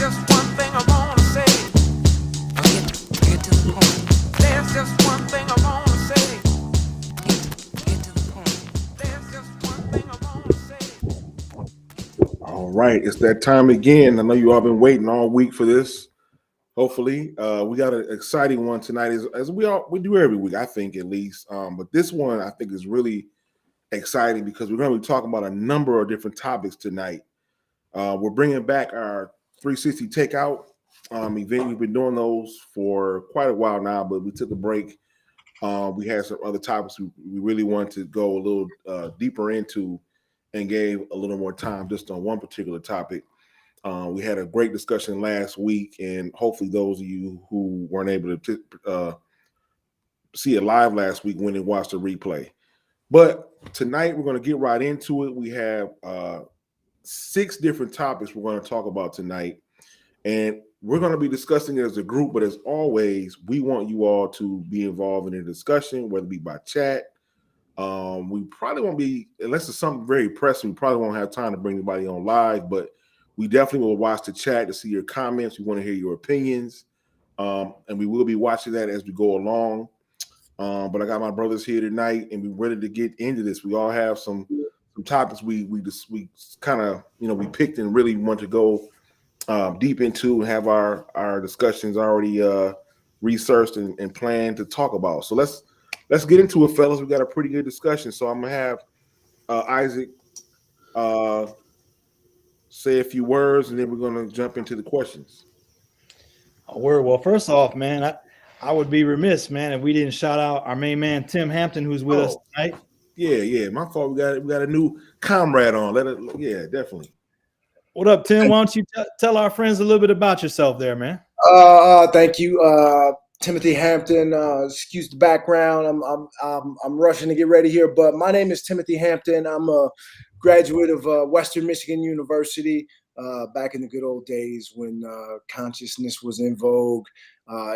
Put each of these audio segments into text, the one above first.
just one thing I wanna say. Get to the point. There's just one thing I wanna say. Get to the point. There's just one thing I wanna say. All right, it's that time again. I know you all been waiting all week for this. Hopefully, we got an exciting one tonight, as we do every week, I think at least. But this one I think is really exciting because we're going to be talking about a number of different topics tonight. We're bringing back our 360 Takeout event. We've been doing those for quite a while now, but we took a break. We had some other topics we really wanted to go a little deeper into and gave a little more time just on one particular topic. We had a great discussion last week, and hopefully those of you who weren't able to see it live last week went and watched the replay. But tonight we're going to get right into it. We have 6 different topics we're going to talk about tonight, and we're going to be discussing it as a group. But as always, we want you all to be involved in the discussion, whether it be by chat. We probably won't be, unless it's something very pressing, we probably won't have time to bring anybody on live, but we definitely will watch the chat to see your comments. We want to hear your opinions, and we will be watching that as we go along. But I got my brothers here tonight, and we're ready to get into this. We all have some topics we kind of we picked and really want to go deep into and have our discussions already researched and planned to talk about. So let's get into it, fellas. We got a pretty good discussion. So I'm gonna have Isaac say a few words, and then we're gonna jump into the questions. A word. Well, first off, man, I would be remiss, man, if we didn't shout out our main man, Tim Hampton, who's with us tonight. Yeah. My fault. We got a new comrade on. Definitely. What up, Tim? Why don't you tell our friends a little bit about yourself there, man? Thank you, Timothy Hampton. Excuse the background. I'm rushing to get ready here, but my name is Timothy Hampton. I'm a graduate of Western Michigan University. Back in the good old days when consciousness was in vogue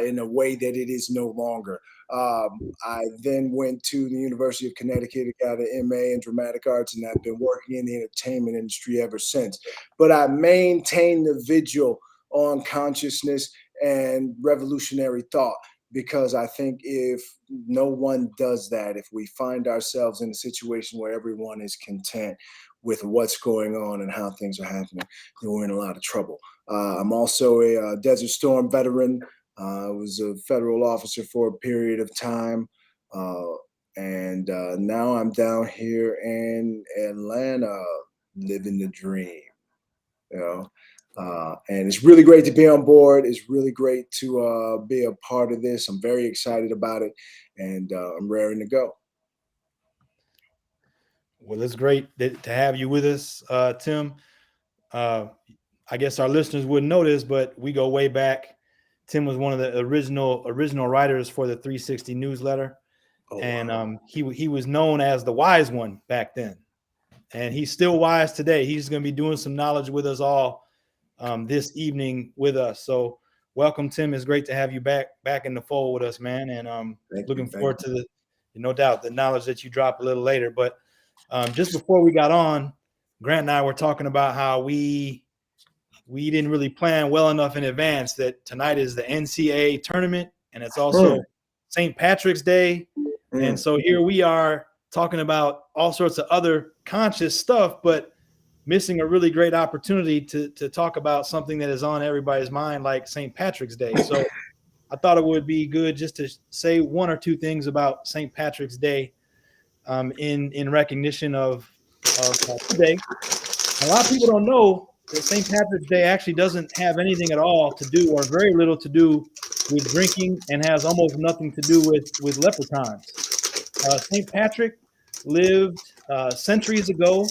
in a way that it is no longer. I then went to the University of Connecticut, got an MA in dramatic arts, and I've been working in the entertainment industry ever since. But I maintain the vigil on consciousness and revolutionary thought, because I think if no one does that, if we find ourselves in a situation where everyone is content with what's going on and how things are happening, then we're in a lot of trouble. I'm also a Desert Storm veteran. I was a federal officer for a period of time. And now I'm down here in Atlanta, living the dream, and it's really great to be on board. It's really great to be a part of this. I'm very excited about it, and I'm raring to go. Well, it's great to have you with us, Tim. I guess our listeners wouldn't know this, but we go way back. Tim was one of the original writers for the 360 newsletter, and he was known as the wise one back then, and he's still wise today. He's going to be doing some knowledge with us all this evening with us. So welcome, Tim. It's great to have you back in the fold with us, man, and looking forward to no doubt the knowledge that you drop a little later. But just before we got on, Grant and I were talking about how we didn't really plan well enough in advance that tonight is the NCAA tournament, and it's also St. Patrick's Day. And so here we are talking about all sorts of other conscious stuff, but missing a really great opportunity to talk about something that is on everybody's mind, like St. Patrick's Day. So I thought it would be good just to say one or two things about St. Patrick's Day in recognition of today. A lot of people don't know that St. Patrick's Day actually doesn't have anything at all to do, or very little to do, with drinking, and has almost nothing to do with leprechauns. St. Patrick lived centuries ago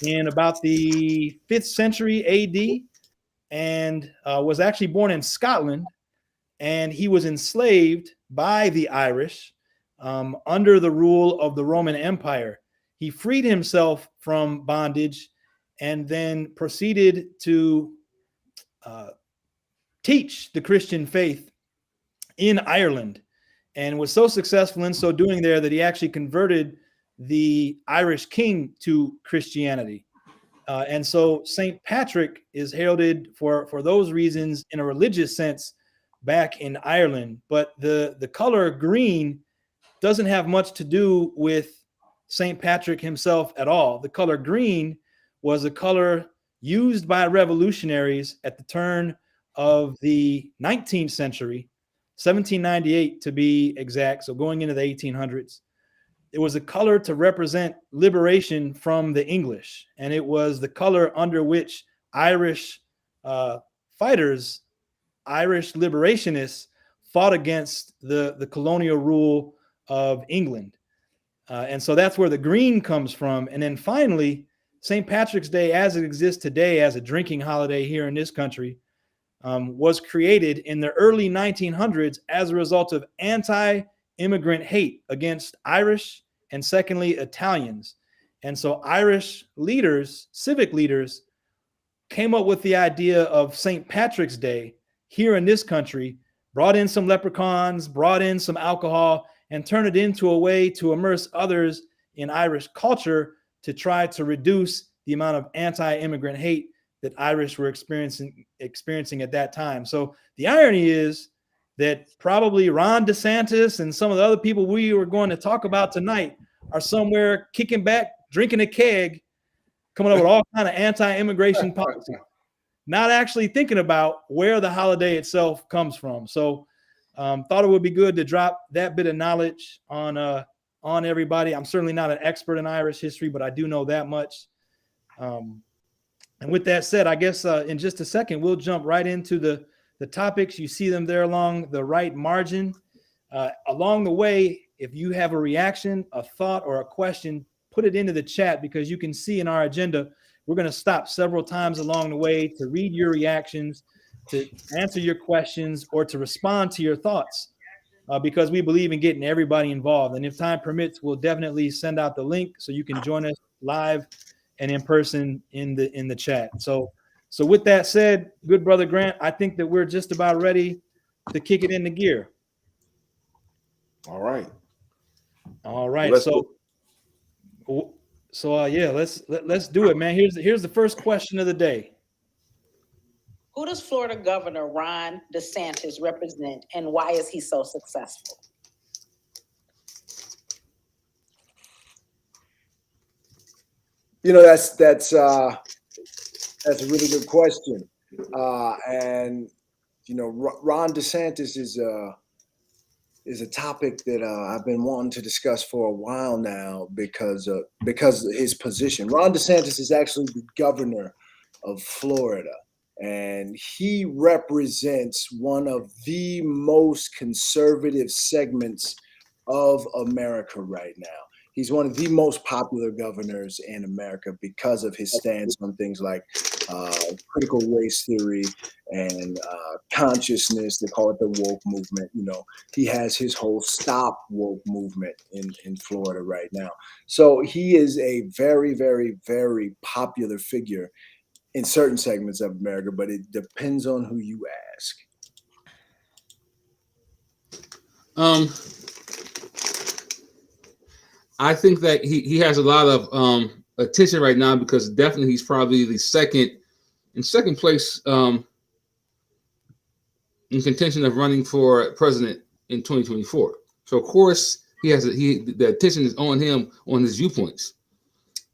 in about the 5th century AD, and was actually born in Scotland, and he was enslaved by the Irish under the rule of the Roman Empire. He freed himself from bondage and then proceeded to teach the Christian faith in Ireland, and was so successful in so doing there that he actually converted the Irish king to Christianity. And so St. Patrick is heralded for those reasons in a religious sense back in Ireland. But the color green doesn't have much to do with St. Patrick himself at all. The color green was a color used by revolutionaries at the turn of the 19th century, 1798 to be exact, so going into the 1800s. It was a color to represent liberation from the English, and it was the color under which Irish fighters, Irish liberationists, fought against the colonial rule of England. And so that's where the green comes from. And then finally, St. Patrick's Day, as it exists today as a drinking holiday here in this country, was created in the early 1900s as a result of anti-immigrant hate against Irish and secondly, Italians. And so Irish leaders, civic leaders, came up with the idea of St. Patrick's Day here in this country, brought in some leprechauns, brought in some alcohol, and turned it into a way to immerse others in Irish culture to try to reduce the amount of anti-immigrant hate that Irish were experiencing at that time. So the irony is that probably Ron DeSantis and some of the other people we were going to talk about tonight are somewhere kicking back, drinking a keg, coming up with all kind of anti-immigration policy, not actually thinking about where the holiday itself comes from. So thought it would be good to drop that bit of knowledge on everybody. I'm certainly not an expert in Irish history, but I do know that much. And with that said, I guess in just a second, we'll jump right into the topics. You see them there along the right margin. Along the way, if you have a reaction, a thought, or a question, put it into the chat, because you can see in our agenda, we're going to stop several times along the way to read your reactions, to answer your questions, or to respond to your thoughts, because we believe in getting everybody involved. And if time permits, we'll definitely send out the link so you can join us live and in person in the chat. So with that said, good brother Grant, I think that we're just about ready to kick it into gear. All right. Yeah, let's do it, man. Here's the first question of the day. Who does Florida Governor Ron DeSantis represent, and why is he so successful? You know, that's a really good question. And you know, Ron DeSantis is a topic that I've been wanting to discuss for a while now because of his position. Ron DeSantis is actually the governor of Florida, and he represents one of the most conservative segments of America right now. He's one of the most popular governors in America because of his stance on things like critical race theory and consciousness. They call it the woke movement. You know, he has his whole Stop Woke movement in Florida right now. So he is a very, very, very popular figure in certain segments of America, but it depends on who you ask. I think that he has a lot of attention right now because definitely he's probably the second place in contention of running for president in 2024. So of course the attention is on him, on his viewpoints.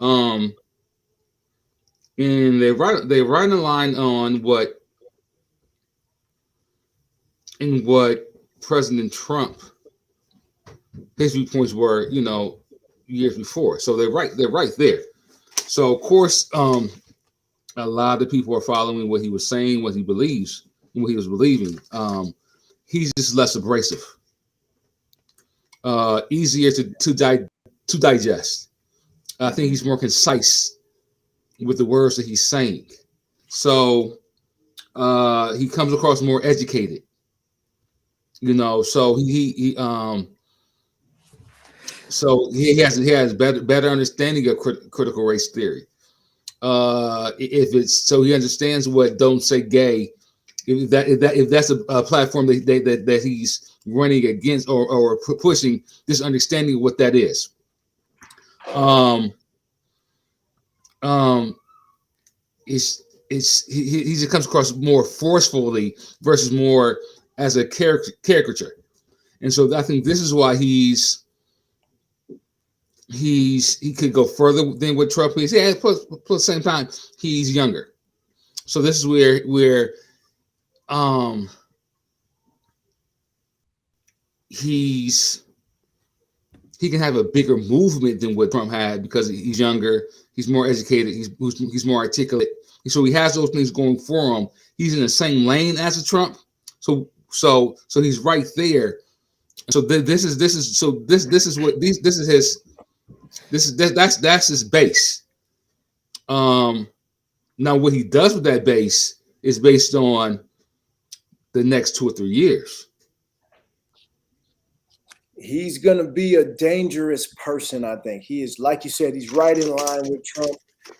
And they write a line on what President Trump, his viewpoints were, you know, years before. So they're right there. So of course, a lot of the people are following what he was saying, what he believes, and what he was believing. He's just less abrasive, easier to digest. I think he's more concise with the words that he's saying. So he comes across more educated, you know. So he has better understanding of critical race theory. So he understands what "Don't Say Gay." If that's a platform that he's running against or pushing, this understanding of what that is. he just comes across more forcefully versus more as a caricature. And so I think this is why he could go further than what Trump is. Yeah, plus at the same time, he's younger. So this is where he can have a bigger movement than what Trump had because he's younger, he's more educated, he's more articulate. So he has those things going for him. He's in the same lane as a Trump. So he's right there. So that's his base. Now what he does with that base is based on the next 2 or 3 years. He's going to be a dangerous person, I think. He is, like you said, he's right in line with Trump.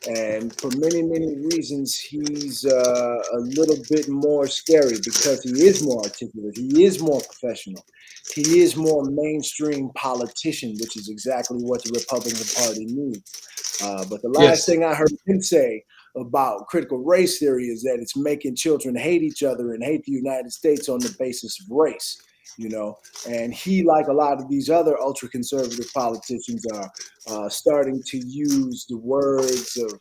And for many, many reasons, he's a little bit more scary because he is more articulate. He is more professional. He is more mainstream politician, which is exactly what the Republican Party needs. But the last thing I heard him say about critical race theory is that it's making children hate each other and hate the United States on the basis of race. You know, and he, like a lot of these other ultra conservative politicians, are starting to use the words of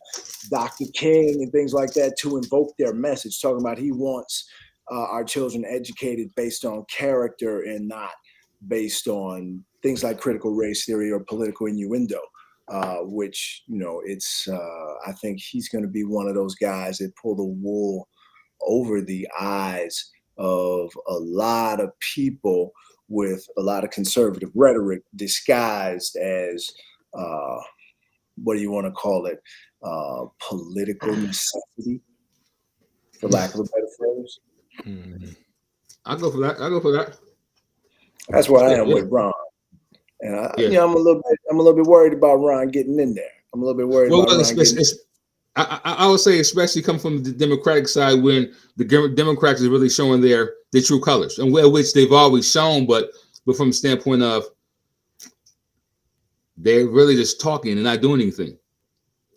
Dr. King and things like that to invoke their message, talking about he wants our children educated based on character and not based on things like critical race theory or political innuendo, which, you know, it's I think he's going to be one of those guys that pull the wool over the eyes of a lot of people with a lot of conservative rhetoric disguised as what do you want to call it? Political necessity, for lack of a better phrase. I'll go for that. That's where I am with Ron. And I'm a little bit worried about Ron getting in there. I'm a little bit worried about Ron getting in. I would say, especially coming from the Democratic side, when the Democrats are really showing their true colors, and which they've always shown, but from the standpoint of they're really just talking and not doing anything.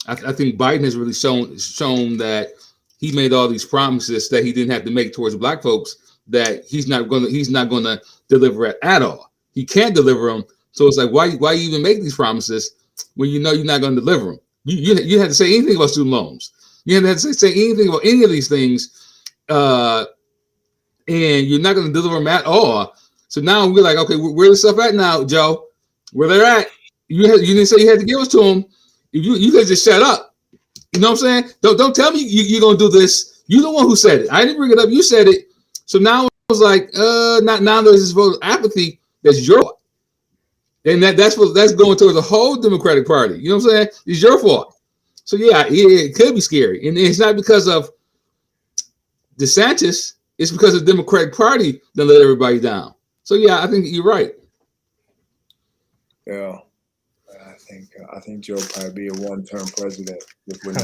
I think Biden has really shown that he made all these promises that he didn't have to make towards Black folks that he's not going to deliver at all. He can't deliver them, so it's like why you even make these promises when you know you're not going to deliver them? You had to say anything about student loans. You had to say anything about any of these things, and you're not going to deliver them at all. So now we're like, okay, where's the stuff at now, Joe? Where they're at? You didn't say you had to give us to them. You could just shut up. You know what I'm saying? Don't tell me you're going to do this. You're the one who said it. I didn't bring it up. You said it. So now it was like, now there's this vote of apathy. That's your fault. And that's going towards the whole Democratic Party. You know what I'm saying? It's your fault. So yeah, it could be scary. And it's not because of DeSantis. It's because of the Democratic Party that let everybody down. So yeah, I think you're right. Yeah. I think Joe will probably be a one-term president.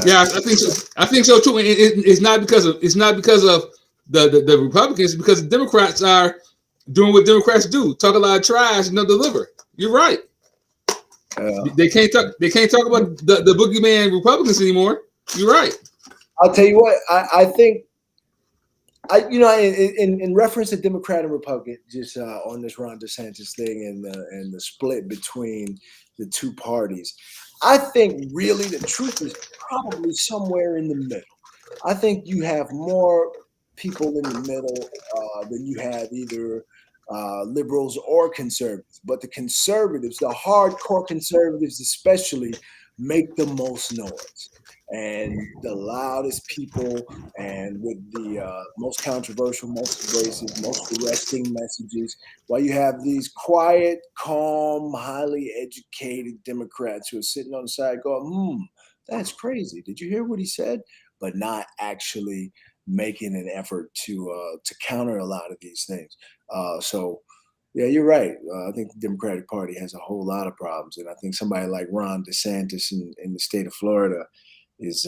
Yeah, I think so. I think so too. It's not because of the Republicans. It's because the Democrats are doing what Democrats do: talk a lot of trash and not deliver. You're right. They can't talk about the boogeyman Republicans anymore. You're right. I'll tell you what. I think. In reference to Democrat and Republican, just on this Ron DeSantis thing and the split between the two parties, I think really the truth is probably somewhere in the middle. I think you have more people in the middle than you have either liberals or conservatives. But the conservatives, the hardcore conservatives especially, make the most noise. And the loudest people, and with the most controversial, most abrasive, most arresting messages, while you have these quiet, calm, highly educated Democrats who are sitting on the side going, that's crazy. Did you hear what he said? But not actually making an effort to counter a lot of these things. So, yeah, you're right. I think the Democratic Party has a whole lot of problems. And I think somebody like Ron DeSantis in the state of Florida is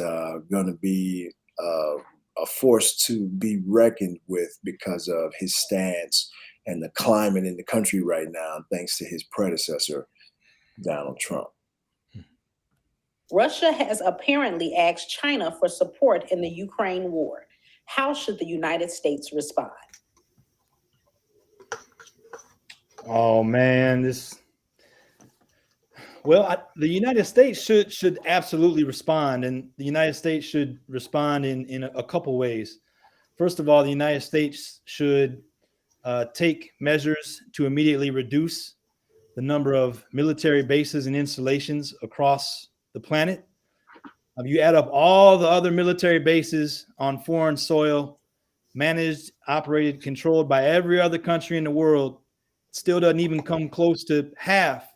going to be a force to be reckoned with because of his stance and the climate in the country right now, thanks to his predecessor, Donald Trump. Russia has apparently asked China for support in the Ukraine war. How should the United States respond? Oh man, the United States should absolutely respond, and the United States should respond in a couple ways. First of all, the United States should take measures to immediately reduce the number of military bases and installations across the planet. If you add up all the other military bases on foreign soil, managed, operated, controlled by every other country in the world, it still doesn't even come close to half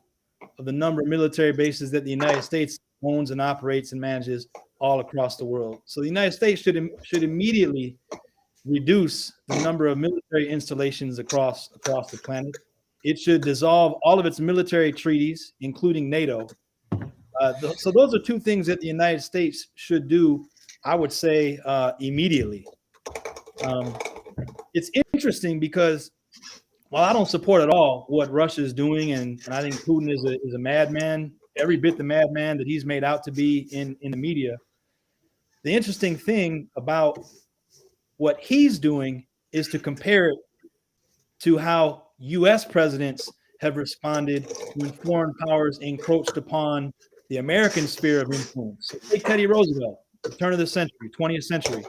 of the number of military bases that the United States owns and operates and manages all across the world. So the United States should immediately reduce the number of military installations across the planet. It should dissolve all of its military treaties, including NATO. So those are two things that the United States should do, I would say, immediately. It's interesting because while I don't support at all what Russia is doing, and I think Putin is a madman, every bit the madman that he's made out to be in the media, the interesting thing about what he's doing is to compare it to how U.S. presidents have responded when foreign powers encroached upon the American sphere of influence. So take Teddy Roosevelt, the turn of the century, 20th century,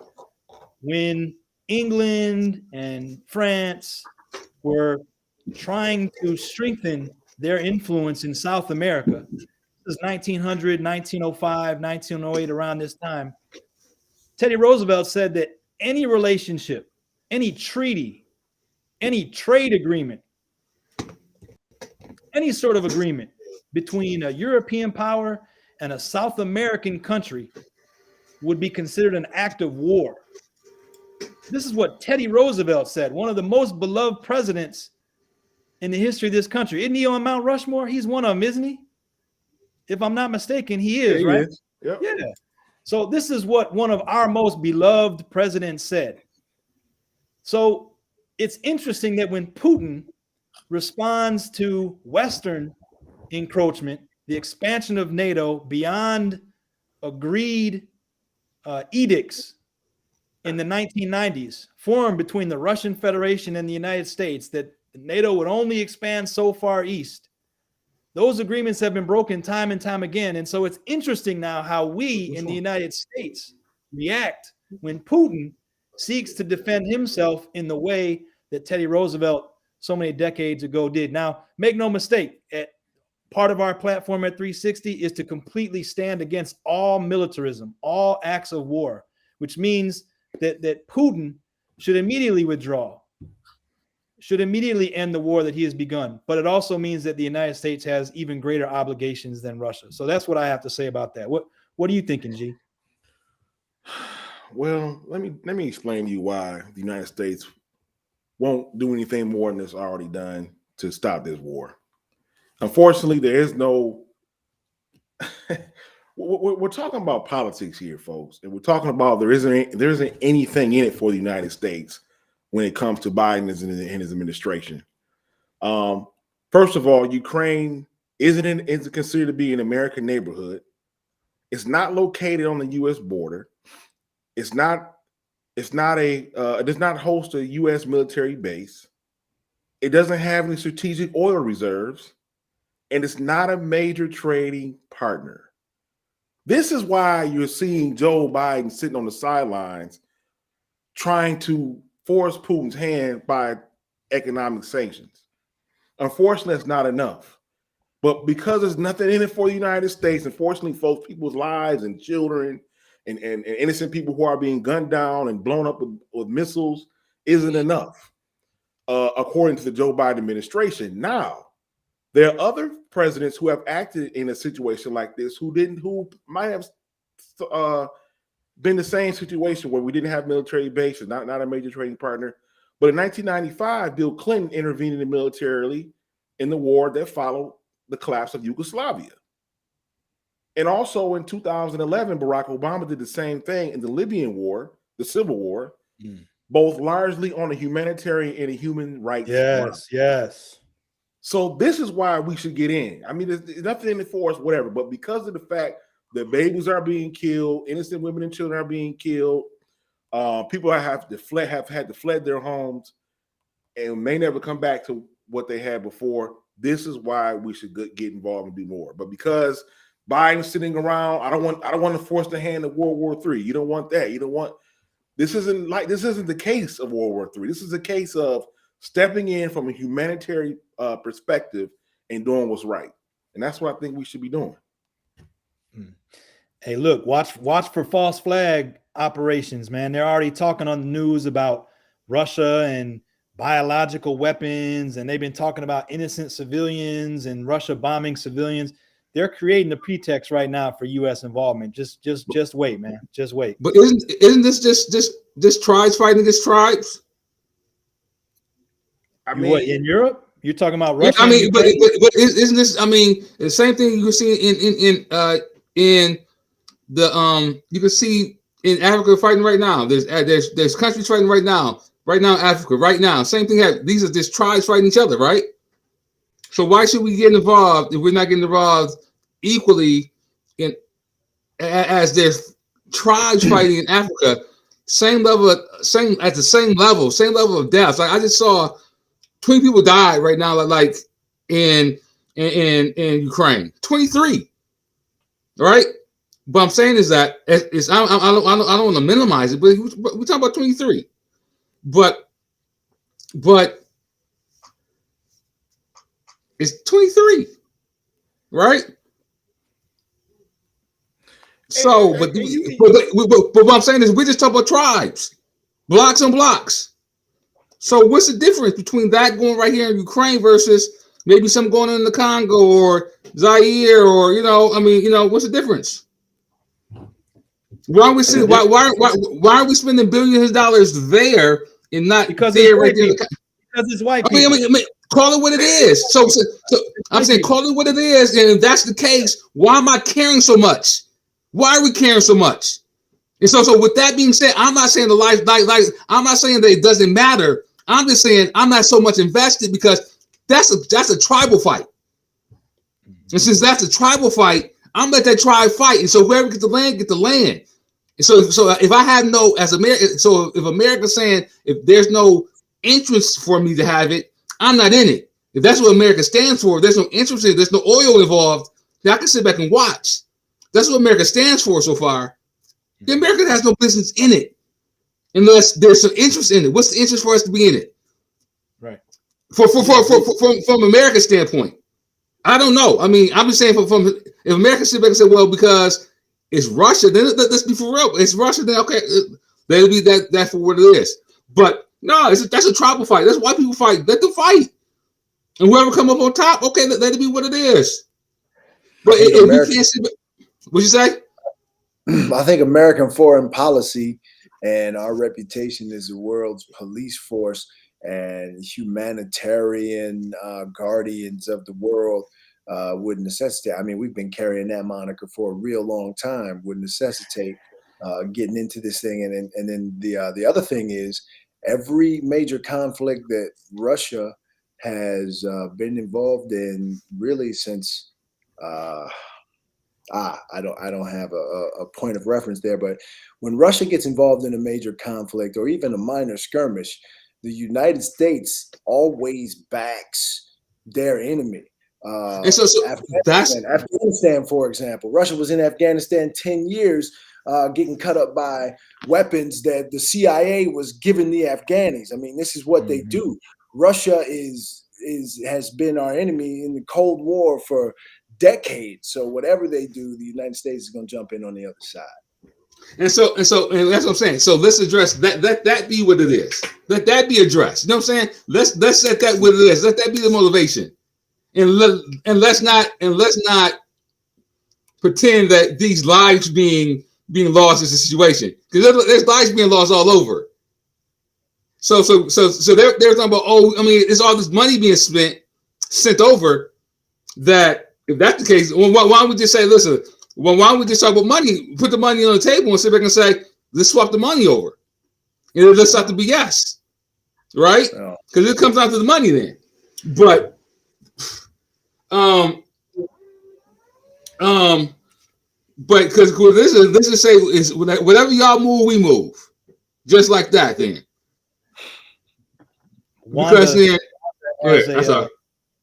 when England and France were trying to strengthen their influence in South America. This is 1900, 1905, 1908, around this time. Teddy Roosevelt said that any relationship, any treaty, any trade agreement, any sort of agreement between a European power and a South American country would be considered an act of war. This is what Teddy Roosevelt said, one of the most beloved presidents in the history of this country. Isn't he on Mount Rushmore? He's one of them, isn't he? If I'm not mistaken, he is, right? Is. Yep. Yeah. So this is what one of our most beloved presidents said. So it's interesting that when Putin responds to Western encroachment, the expansion of NATO beyond agreed edicts in the 1990s, formed between the Russian Federation and the United States, that NATO would only expand so far east. Those agreements have been broken time and time again. And so it's interesting now how we in the United States react when Putin seeks to defend himself in the way that Teddy Roosevelt so many decades ago did. Now, make no mistake, part of our platform at 360 is to completely stand against all militarism, all acts of war, which means that Putin should immediately withdraw, should immediately end the war that he has begun. But it also means that the United States has even greater obligations than Russia. So that's what I have to say about that. What are you thinking, G? Well, let me explain to you why the United States won't do anything more than it's already done to stop this war. Unfortunately, there is no. We're talking about politics here, folks, and we're talking about there isn't anything in it for the United States when it comes to Biden and his administration. First of all, Ukraine isn't considered to be an American neighborhood. It's not located on the U.S. border. It does not host a U.S. military base. It doesn't have any strategic oil reserves, and it's not a major trading partner. This is why you're seeing Joe Biden sitting on the sidelines trying to force Putin's hand by economic sanctions. Unfortunately, it's not enough. But because there's nothing in it for the United States, unfortunately, folks, people's lives and children and innocent people who are being gunned down and blown up with missiles isn't enough, according to the Joe Biden administration. Now, there are other presidents who have acted in a situation like this who might have been the same situation where we didn't have military bases, not a major trading partner. But in 1995, Bill Clinton intervened militarily in the war that followed the collapse of Yugoslavia. And also in 2011, Barack Obama did the same thing in the Libyan war, the civil war, both largely on a humanitarian and a human rights. Yes. So this is why we should get in. I mean, there's nothing in it for us, whatever. But because of the fact The babies are being killed. Innocent women and children are being killed. People have had to fled their homes and may never come back to what they had before. This is why we should get involved and do more. But because Biden's sitting around, I don't want to force the hand of World War III. You don't want that. You don't want. This isn't the case of World War III. This is a case of stepping in from a humanitarian perspective and doing what's right. And that's what I think we should be doing. Hey, look, watch for false flag operations, man. They're already talking on the news about Russia and biological weapons, and they've been talking about innocent civilians and Russia bombing civilians. They're creating the pretext right now for U.S. involvement. Just wait, man. Just wait. But isn't this just tribes fighting against tribes? I You mean, what, in Europe? You're talking about Yeah, Russia? I mean, but isn't this? I mean, the same thing you can see in the you can see in Africa fighting right now. There's countries fighting right now. Right now, Africa. Right now, same thing. These are just tribes fighting each other, right? So why should we get involved if we're not getting involved equally in as there's tribes fighting in Africa? Same level of deaths. Like I just saw 20 people died right now, like in Ukraine. 23, right? But I'm saying is that I don't want to minimize it, but we're talking about 23. But it's 23, right? So, but what I'm saying is we're just talking about tribes, blocks and blocks. So what's the difference between that going right here in Ukraine versus maybe some going in the Congo or Zaire or what's the difference? Why are we why are we spending billions of dollars there and not Because there it's right white there? people. Because it's white I people. mean, call it what it is. So I'm saying call it what it is, and if that's the case, why am I caring so much? Why are we caring so much? And so with that being said, I'm not saying the life like I'm not saying that it doesn't matter. I'm just saying I'm not so much invested because that's a tribal fight. And since that's a tribal fight, I'm let that tribe fight. And so whoever gets the land, get the land. And so if I have no as America, so if America's saying if there's no interest for me to have it, I'm not in it. If that's what America stands for, if there's no interest in it, there's no oil involved, then I can sit back and watch. That's what America stands for so far. The America has no business in it unless there's some interest in it. What's the interest for us to be in it? Right. From America's standpoint, I don't know. I mean, I'm just saying from if America sit back and say, well, because it's Russia, then let's be for real. It's Russia, then okay, that'll be that for what it is. But no, that's a tribal fight. That's why people fight. Let them fight, and whoever come up on top, okay, let it be what it is. But if we can't sit back, what'd you say? I think American foreign policy and our reputation as the world's police force and humanitarian guardians of the world would necessitate. I mean, we've been carrying that moniker for a real long time. Would necessitate getting into this thing, and then the other thing is every major conflict that Russia has been involved in really since. I don't have a point of reference there, but when Russia gets involved in a major conflict or even a minor skirmish, the United States always backs their enemy. And so Afghanistan, for example, Russia was in Afghanistan 10 years, getting cut up by weapons that the CIA was giving the Afghanis. I mean, this is what they do. Russia has been our enemy in the Cold War for decades. So whatever they do, the United States is going to jump in on the other side. And that's what I'm saying. So let's address that. Let that be what it is. Let that be addressed. You know what I'm saying? Let's set that what it is. Let that be the motivation. And let's not pretend that these lives being lost is a situation, because there's lives being lost all over. So they're talking about, it's all this money being sent over. That if that's the case, why don't we just say, listen, why don't we just talk about money, put the money on the table and sit back and say, let's swap the money over. Let's stop the BS, right? Because it comes down to the money then. But But because this is say is whatever y'all move, we move, just like that. Then because then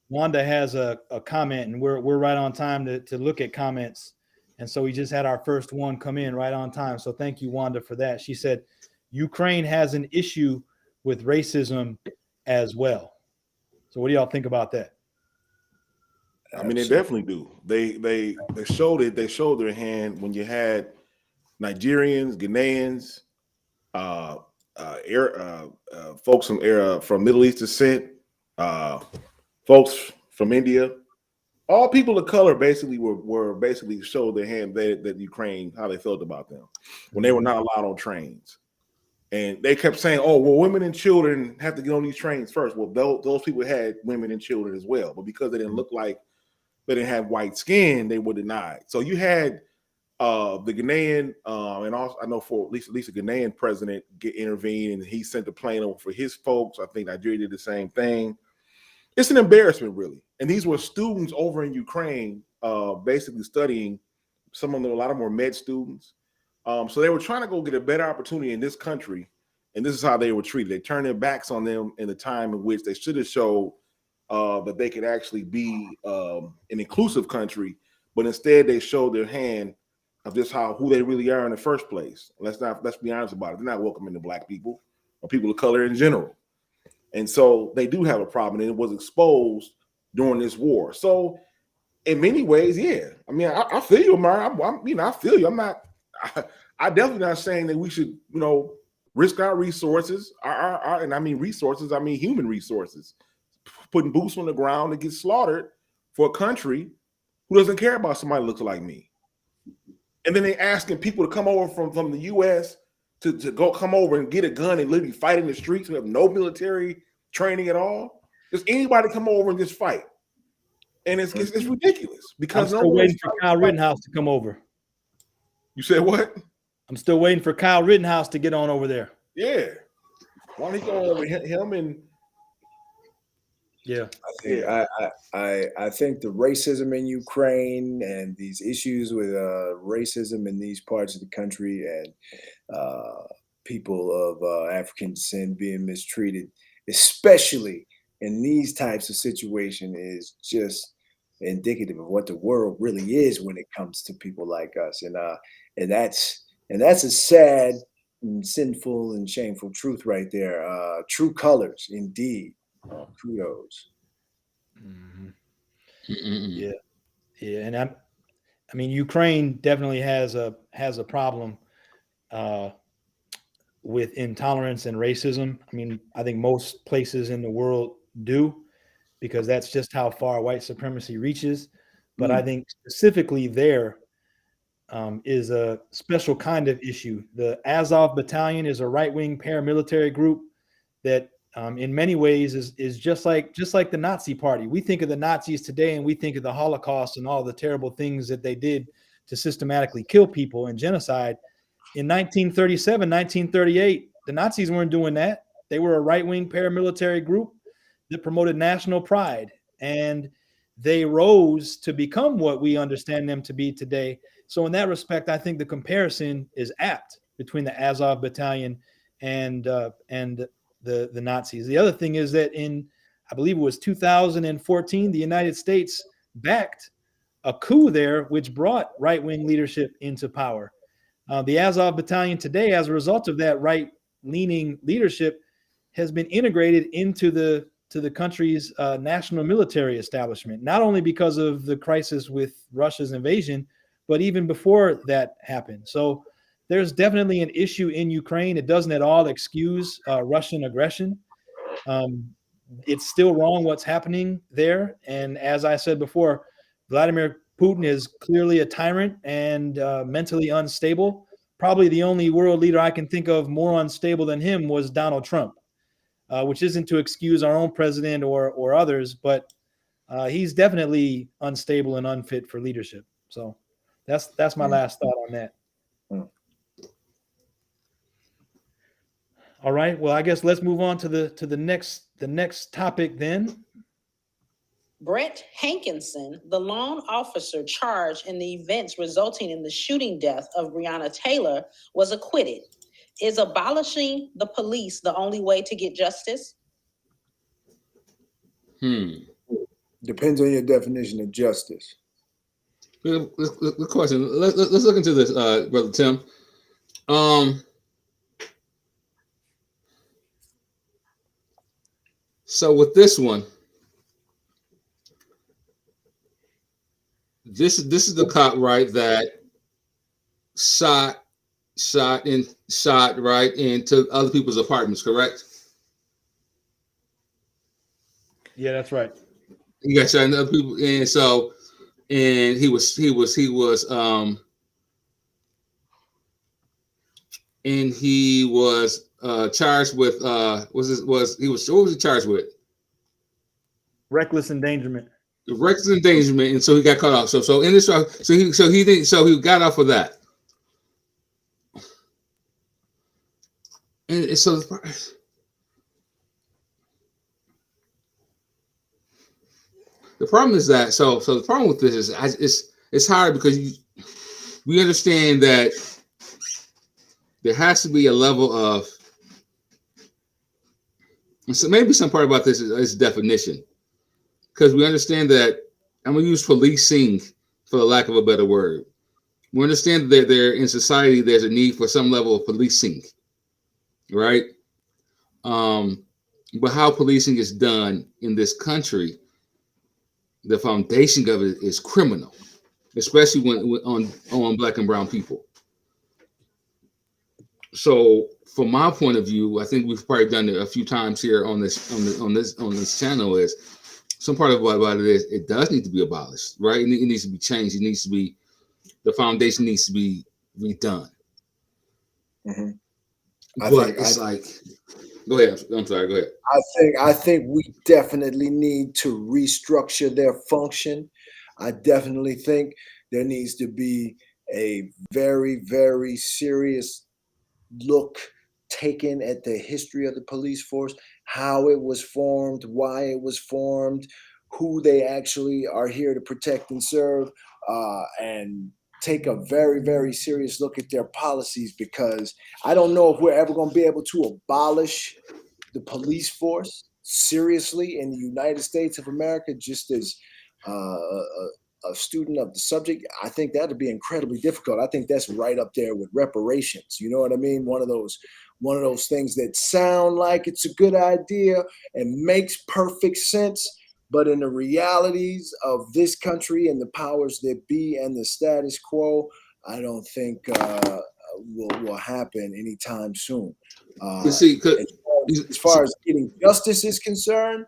Wanda has a comment, and we're right on time to look at comments. And so we just had our first one come in right on time. So thank you, Wanda, for that. She said, Ukraine has an issue with racism as well. So what do y'all think about that? I mean, they definitely do. They showed it. They showed their hand when you had Nigerians, Ghanaians, folks from Middle East descent, folks from India. All people of color basically were basically showed their hand that Ukraine, how they felt about them when they were not allowed on trains. And they kept saying, oh, well, women and children have to get on these trains first. Well, those people had women and children as well. But because they didn't look like they didn't have white skin, they were denied. So you had the Ghanaian, and also I know for at least the Ghanaian president intervened, and he sent the plane over for his folks. I think Nigeria did the same thing. It's an embarrassment, really. And these were students over in Ukraine, basically studying. Some of them, a lot of them were med students. So they were trying to go get a better opportunity in this country, and this is how they were treated. They turned their backs on them in the time in which they should have showed that they could actually be an inclusive country, but instead they showed their hand of just who they really are in the first place. Let's be honest about it. They're not welcoming to Black people or people of color in general. And so they do have a problem, and it was exposed during this war. So in many ways, yeah. I mean, I feel you, Amari. I feel you. I definitely not saying that we should, risk our resources, and I mean resources, I mean human resources, putting boots on the ground to get slaughtered for a country who doesn't care about somebody who looks like me. And then they asking people to come over from the U.S. to go come over and get a gun and literally fight in the streets who have no military training at all. Does anybody come over and just fight? And it's ridiculous because I'm still waiting for Kyle Rittenhouse to come over. You said what? I'm still waiting for Kyle Rittenhouse to get on over there. Yeah. Why don't he go over him and yeah. I think the racism in Ukraine and these issues with racism in these parts of the country and people of African descent being mistreated, especially in these types of situations, is just indicative of what the world really is when it comes to people like us. And that's a sad and sinful and shameful truth right there. True colors, indeed. Kudos. Yeah, and I mean, Ukraine definitely has a problem with intolerance and racism. I mean, I think most places in the world do, because that's just how far white supremacy reaches. But I think specifically there is a special kind of issue. The Azov Battalion is a right-wing paramilitary group that in many ways is just like the Nazi Party. We think of the Nazis today and we think of the Holocaust and all the terrible things that they did to systematically kill people and genocide. In 1937, 1938, the Nazis weren't doing that. They were a right-wing paramilitary group that promoted national pride, and they rose to become what we understand them to be today. So in that respect, I think the comparison is apt between the Azov Battalion and the Nazis. The other thing is that in, I believe it was 2014, the United States backed a coup there, which brought right-wing leadership into power. The Azov Battalion today, as a result of that right-leaning leadership, has been integrated into the country's national military establishment, not only because of the crisis with Russia's invasion, but even before that happened. So there's definitely an issue in Ukraine. It doesn't at all excuse Russian aggression. It's still wrong what's happening there. And as I said before, Vladimir Putin is clearly a tyrant and mentally unstable. Probably the only world leader I can think of more unstable than him was Donald Trump, which isn't to excuse our own president or others, but he's definitely unstable and unfit for leadership. So that's my last thought on that. All right. Well, I guess let's move on to the next topic then. Brett Hankinson, the lone officer charged in the events resulting in the shooting death of Breonna Taylor, was acquitted. Is abolishing the police the only way to get justice? Depends on your definition of justice. Good question. Let's look into this, Brother Tim. So with this one, this is the cop, right, that shot right into other people's apartments, correct? Yeah, that's right. He got shot into other people, and so he was charged with what was he charged with? Reckless endangerment. Reckless endangerment, and so he got cut off. So in this trial, he got off of that. And so the problem is that the problem with this is it's hard because we understand that there has to be a level of, so maybe some part about this is definition, because we understand that, I'm going to use policing for the lack of a better word. We understand that there in society there's a need for some level of policing, right? But how policing is done in this country, the foundation of it is criminal, especially when on Black and brown people. So, from my point of view, I think we've probably done it a few times here on this channel. Is some part of what about it is it does need to be abolished, right? It needs to be changed. It needs to be, the foundation needs to be redone. Mm-hmm. Go ahead. I'm sorry. Go ahead. I think we definitely need to restructure their function. I definitely think there needs to be a very, very serious look taken at the history of the police force, how it was formed, why it was formed, who they actually are here to protect and serve, and take a very, very serious look at their policies, because I don't know if we're ever going to be able to abolish the police force seriously in the United States of America. Just as a student of the subject, I think that would be incredibly difficult. I think that's right up there with reparations. You know what I mean? One of those things that sound like it's a good idea and makes perfect sense, but in the realities of this country and the powers that be and the status quo, I don't think will happen anytime soon. As far as getting justice is concerned,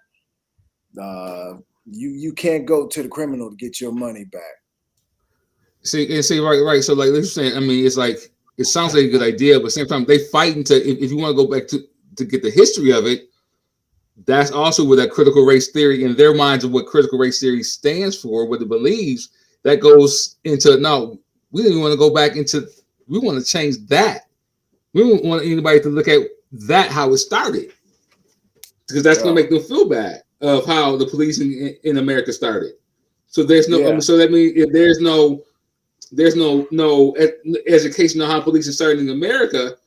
you can't go to the criminal to get your money back. Right. So like you're saying, I mean, it's like, it sounds like a good idea, but at the same time, they fighting to, if you want to go back to get the history of it, that's also where that critical race theory, in their minds of what critical race theory stands for, what it believes, that goes into, no, we didn't want to go back into, we want to change that. We don't want anybody to look at that, how it started, because that's going to make them feel bad of how the policing in America started. So there's no, so that means if there's no education on how policing started in America,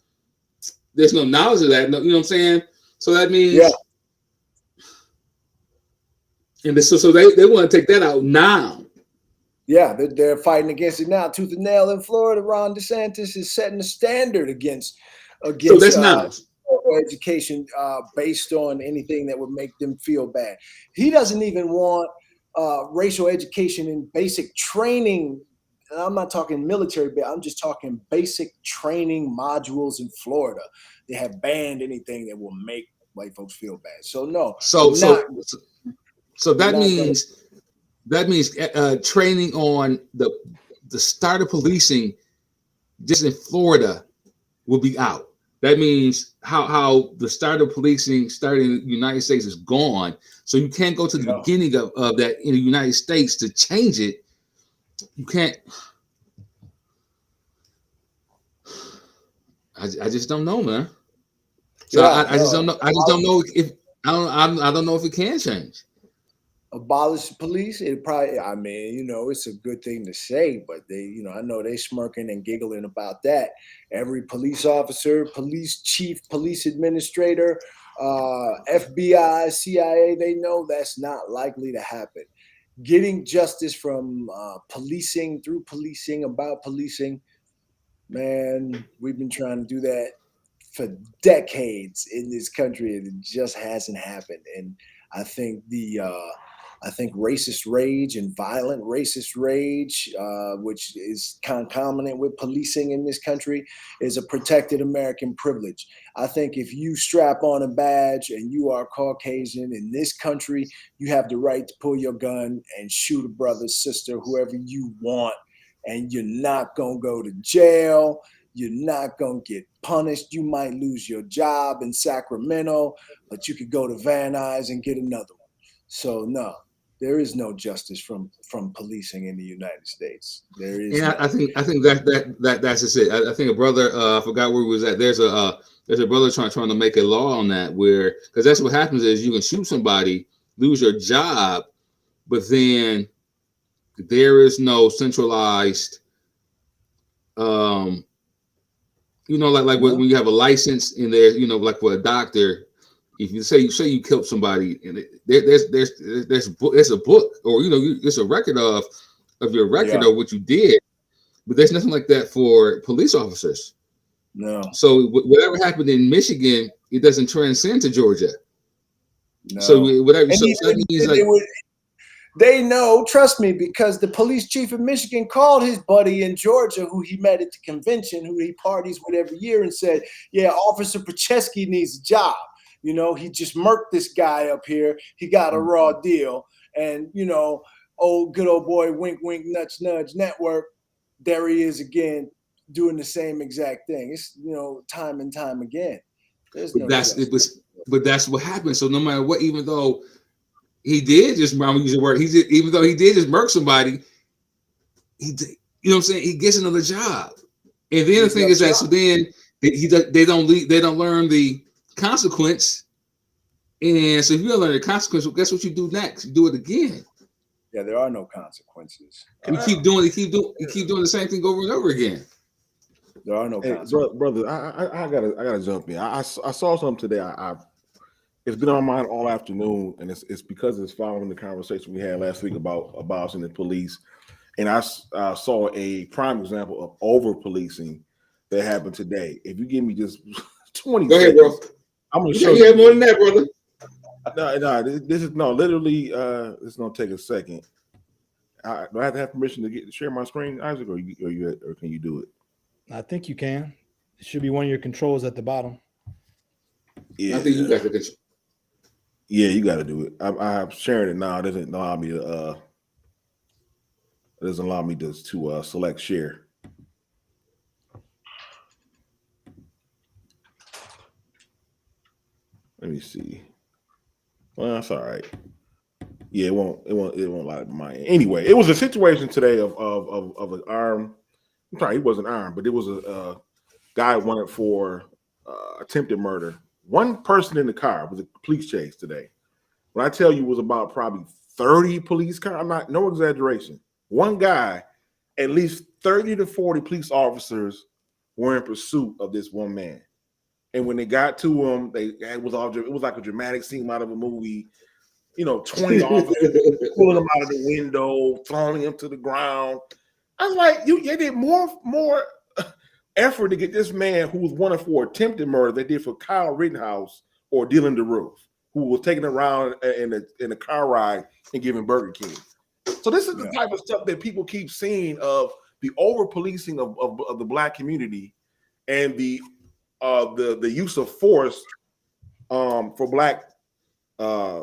there's no knowledge of that. You know what I'm saying? So that means, and so they want to take that out now. Yeah, they're fighting against it now, tooth and nail in Florida. Ron DeSantis is setting a standard against so that's now. Education based on anything that would make them feel bad. He doesn't even want racial education in basic training. And I'm not talking military, but I'm just talking basic training modules in Florida. They have banned anything that will make white folks feel bad. So no. So that means training on the start of policing just in Florida will be out. That means how the start of policing started in the United States is gone. So you can't go to the beginning of that in the United States to change it. You can't. I just don't know, man. So I just don't know. I just don't know if I don't know if it can change. abolish the police, it probably, I mean, you know, it's a good thing to say, but they, you know, I know they smirking and giggling about that. Every police officer, police chief, police administrator, FBI, CIA, they know that's not likely to happen. Getting justice from policing, through policing, about policing, man, we've been trying to do that for decades in this country, and it just hasn't happened. And I think I think racist rage and violent racist rage, which is concomitant with policing in this country, is a protected American privilege. I think if you strap on a badge and you are Caucasian in this country, you have the right to pull your gun and shoot a brother, sister, whoever you want, and you're not gonna go to jail. You're not going to get punished. You might lose your job in Sacramento, but you could go to Van Nuys and get another one. So no, there is no justice from policing in the United States. There is. And I think that's just it. I think a brother, I forgot where he was at. There's a brother trying to make a law on that, where, because that's what happens is you can shoot somebody, lose your job, but then there is no centralized you know, like when you have a license in there, you know, like for a doctor, if you say you killed somebody, and there's a book, or you know, it's a record of your record of what you did, but there's nothing like that for police officers. No. So whatever happened in Michigan, it doesn't transcend to Georgia. No. So whatever. So that means like. They know, trust me, because the police chief of Michigan called his buddy in Georgia, who he met at the convention, who he parties with every year, and said, yeah, Officer Prochaski needs a job. You know, he just murked this guy up here. He got a raw deal. And, you know, good old boy, wink, wink, nudge, nudge network. There he is again, doing the same exact thing. It's, you know, time and time again. There's no But that's what happened. So no matter what, even though he did just, I'm using the word, even though he did just murk somebody, he did, you know what I'm saying? He gets another job. And then the thing is that, so then they don't learn the consequence. And so if you don't learn the consequence, well, guess what you do next? You do it again. Yeah, there are no consequences. You keep doing the same thing over and over again. There are no consequences. Brother, I gotta jump in. I saw something today. It's been on my mind all afternoon, and it's because it's following the conversation we had last week about abolishing the police. And I saw a prime example of over policing that happened today. If you give me just 20 Go ahead, seconds, bro. I'm gonna show you. Have more than that, brother. No, this is literally. It's gonna take a second. Do I have to have permission to share my screen, Isaac, or can you do it? I think you can. It should be one of your controls at the bottom. Yeah, I think you got the control. Yeah, you got to do it. I'm sharing it now. It doesn't allow me to. It doesn't allow me to select share. Let me see. Well, that's all right. Yeah, it won't allow mine. Anyway, it was a situation today of an armed. I'm sorry, he wasn't armed, but it was a guy wanted for attempted murder. One person in the car was a police chase today. When I tell you it was about probably 30 police cars, no exaggeration. One guy, at least 30 to 40 police officers were in pursuit of this one man. And when they got to him, it was like a dramatic scene out of a movie. You know, 20 officers pulling him out of the window, throwing him to the ground. I was like, they did more effort to get this man who was wanted for attempted murder they did for Kyle Rittenhouse or Dylan DeRoof, who was taken around in a car ride and giving Burger King. So this is the type of stuff that people keep seeing of the over policing of the Black community and the use of force for Black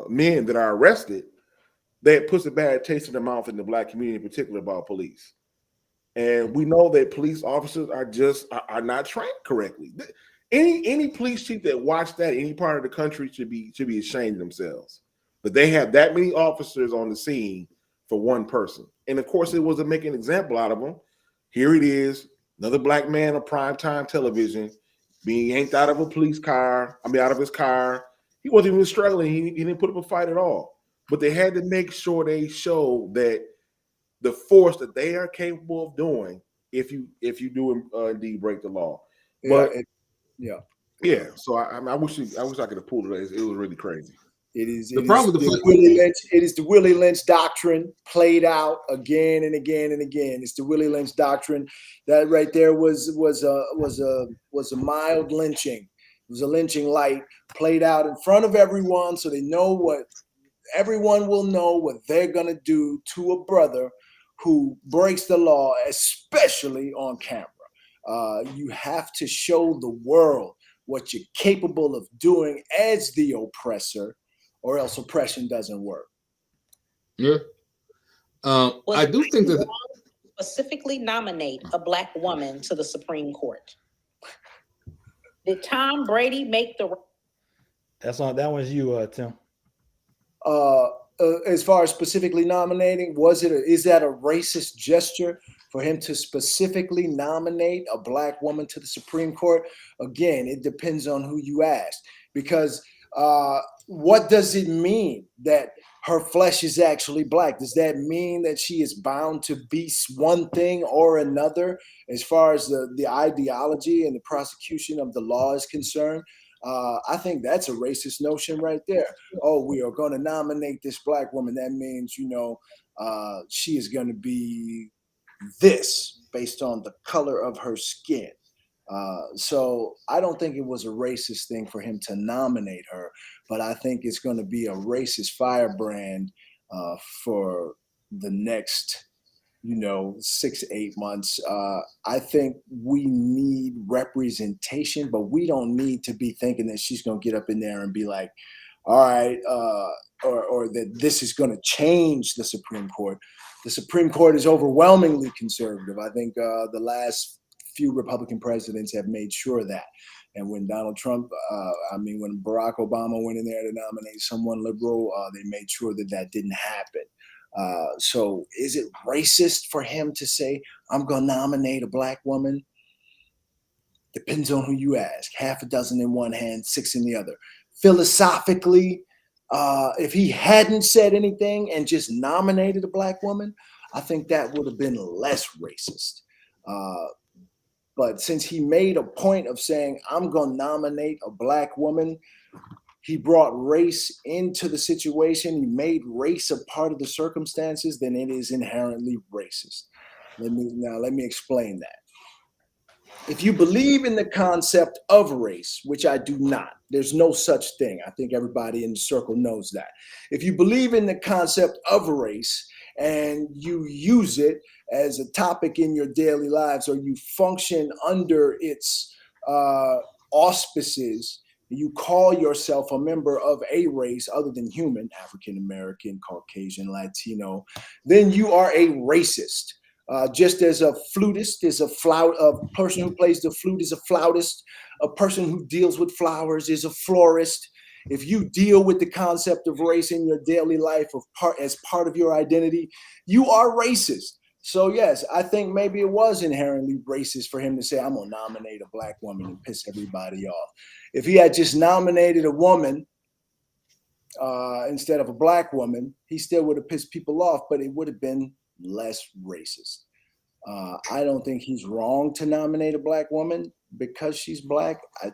men that are arrested that puts a bad taste in the mouth in the Black community, in particular about police. And we know that police officers are not trained correctly. Any police chief that watched that in any part of the country should be ashamed of themselves. But they have that many officers on the scene for one person. And of course, it was to make an example out of them. Here it is, another Black man on primetime television being yanked out of his car. He wasn't even struggling. He didn't put up a fight at all. but they had to make sure they show that the force that they are capable of doing if you do indeed break the law. But yeah. So I wish I could have pulled it. It was really crazy. It is The problem with the Willie Lynch. It is the Willie Lynch doctrine played out again and again and again. It's the Willie Lynch doctrine. That right there was a mild lynching. It was a lynching light played out in front of everyone, so they know what everyone will know what they're gonna do to a brother who breaks the law, especially on camera. You have to show the world what you're capable of doing as the oppressor, or else oppression doesn't work. Yeah. I do think that specifically nominate a Black woman to the Supreme Court. Did Tom Brady make the? That one's you, Tim. As far as specifically nominating, is that a racist gesture for him to specifically nominate a Black woman to the Supreme Court? Again, it depends on who you ask, because what does it mean that her flesh is actually Black? Does that mean that she is bound to be one thing or another as far as the ideology and the prosecution of the law is concerned? I think that's a racist notion right there. Oh, we are going to nominate this Black woman. That means, she is going to be this based on the color of her skin. So I don't think it was a racist thing for him to nominate her, but I think it's going to be a racist firebrand for the next 6 to 8 months. I think we need representation, but we don't need to be thinking that she's going to get up in there and be like, all right, or that this is going to change the Supreme Court. The Supreme Court is overwhelmingly conservative. I think the last few Republican presidents have made sure of that. And when Donald Trump, when Barack Obama went in there to nominate someone liberal, they made sure that didn't happen. So is it racist for him to say, I'm going to nominate a Black woman? Depends on who you ask. Half a dozen in one hand, 6 in the other. Philosophically, if he hadn't said anything and just nominated a Black woman, I think that would have been less racist. But since he made a point of saying, I'm going to nominate a Black woman, he brought race into the situation. He made race a part of the circumstances, then it is inherently racist. Let me explain that. If you believe in the concept of race, which I do not, there's no such thing. I think everybody in the circle knows that. If you believe in the concept of race and you use it as a topic in your daily lives, or you function under its auspices, you call yourself a member of a race other than human, African American, Caucasian, Latino, then you are a racist. Just as a flutist is a person who plays the flute is a flautist, a person who deals with flowers is a florist. If you deal with the concept of race in your daily life as part of your identity, you are racist. So yes, I think maybe it was inherently racist for him to say, I'm going to nominate a Black woman and piss everybody off. If he had just nominated a woman instead of a Black woman, he still would have pissed people off, but it would have been less racist. I don't think he's wrong to nominate a Black woman because she's Black. I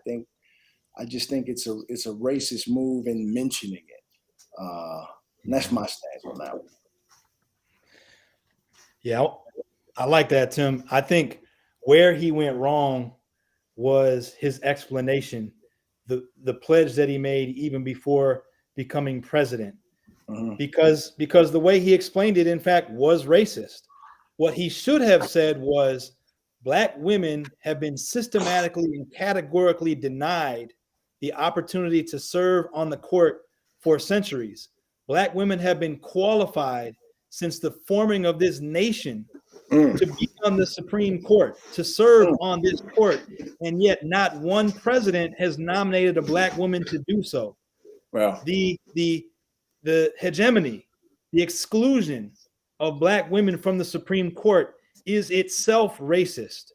just think it's a racist move in mentioning it. And that's my stance on that one. Yeah, I like that, Tim. I think where he went wrong was his explanation, the pledge that he made even before becoming president. Mm-hmm. Because the way he explained it, in fact, was racist. What he should have said was, Black women have been systematically and categorically denied the opportunity to serve on the court for centuries. Black women have been qualified since the forming of this nation to be on the Supreme Court, to serve on this court, and yet not one president has nominated a Black woman to do so. Well, the hegemony, the exclusion of Black women from the Supreme Court is itself racist.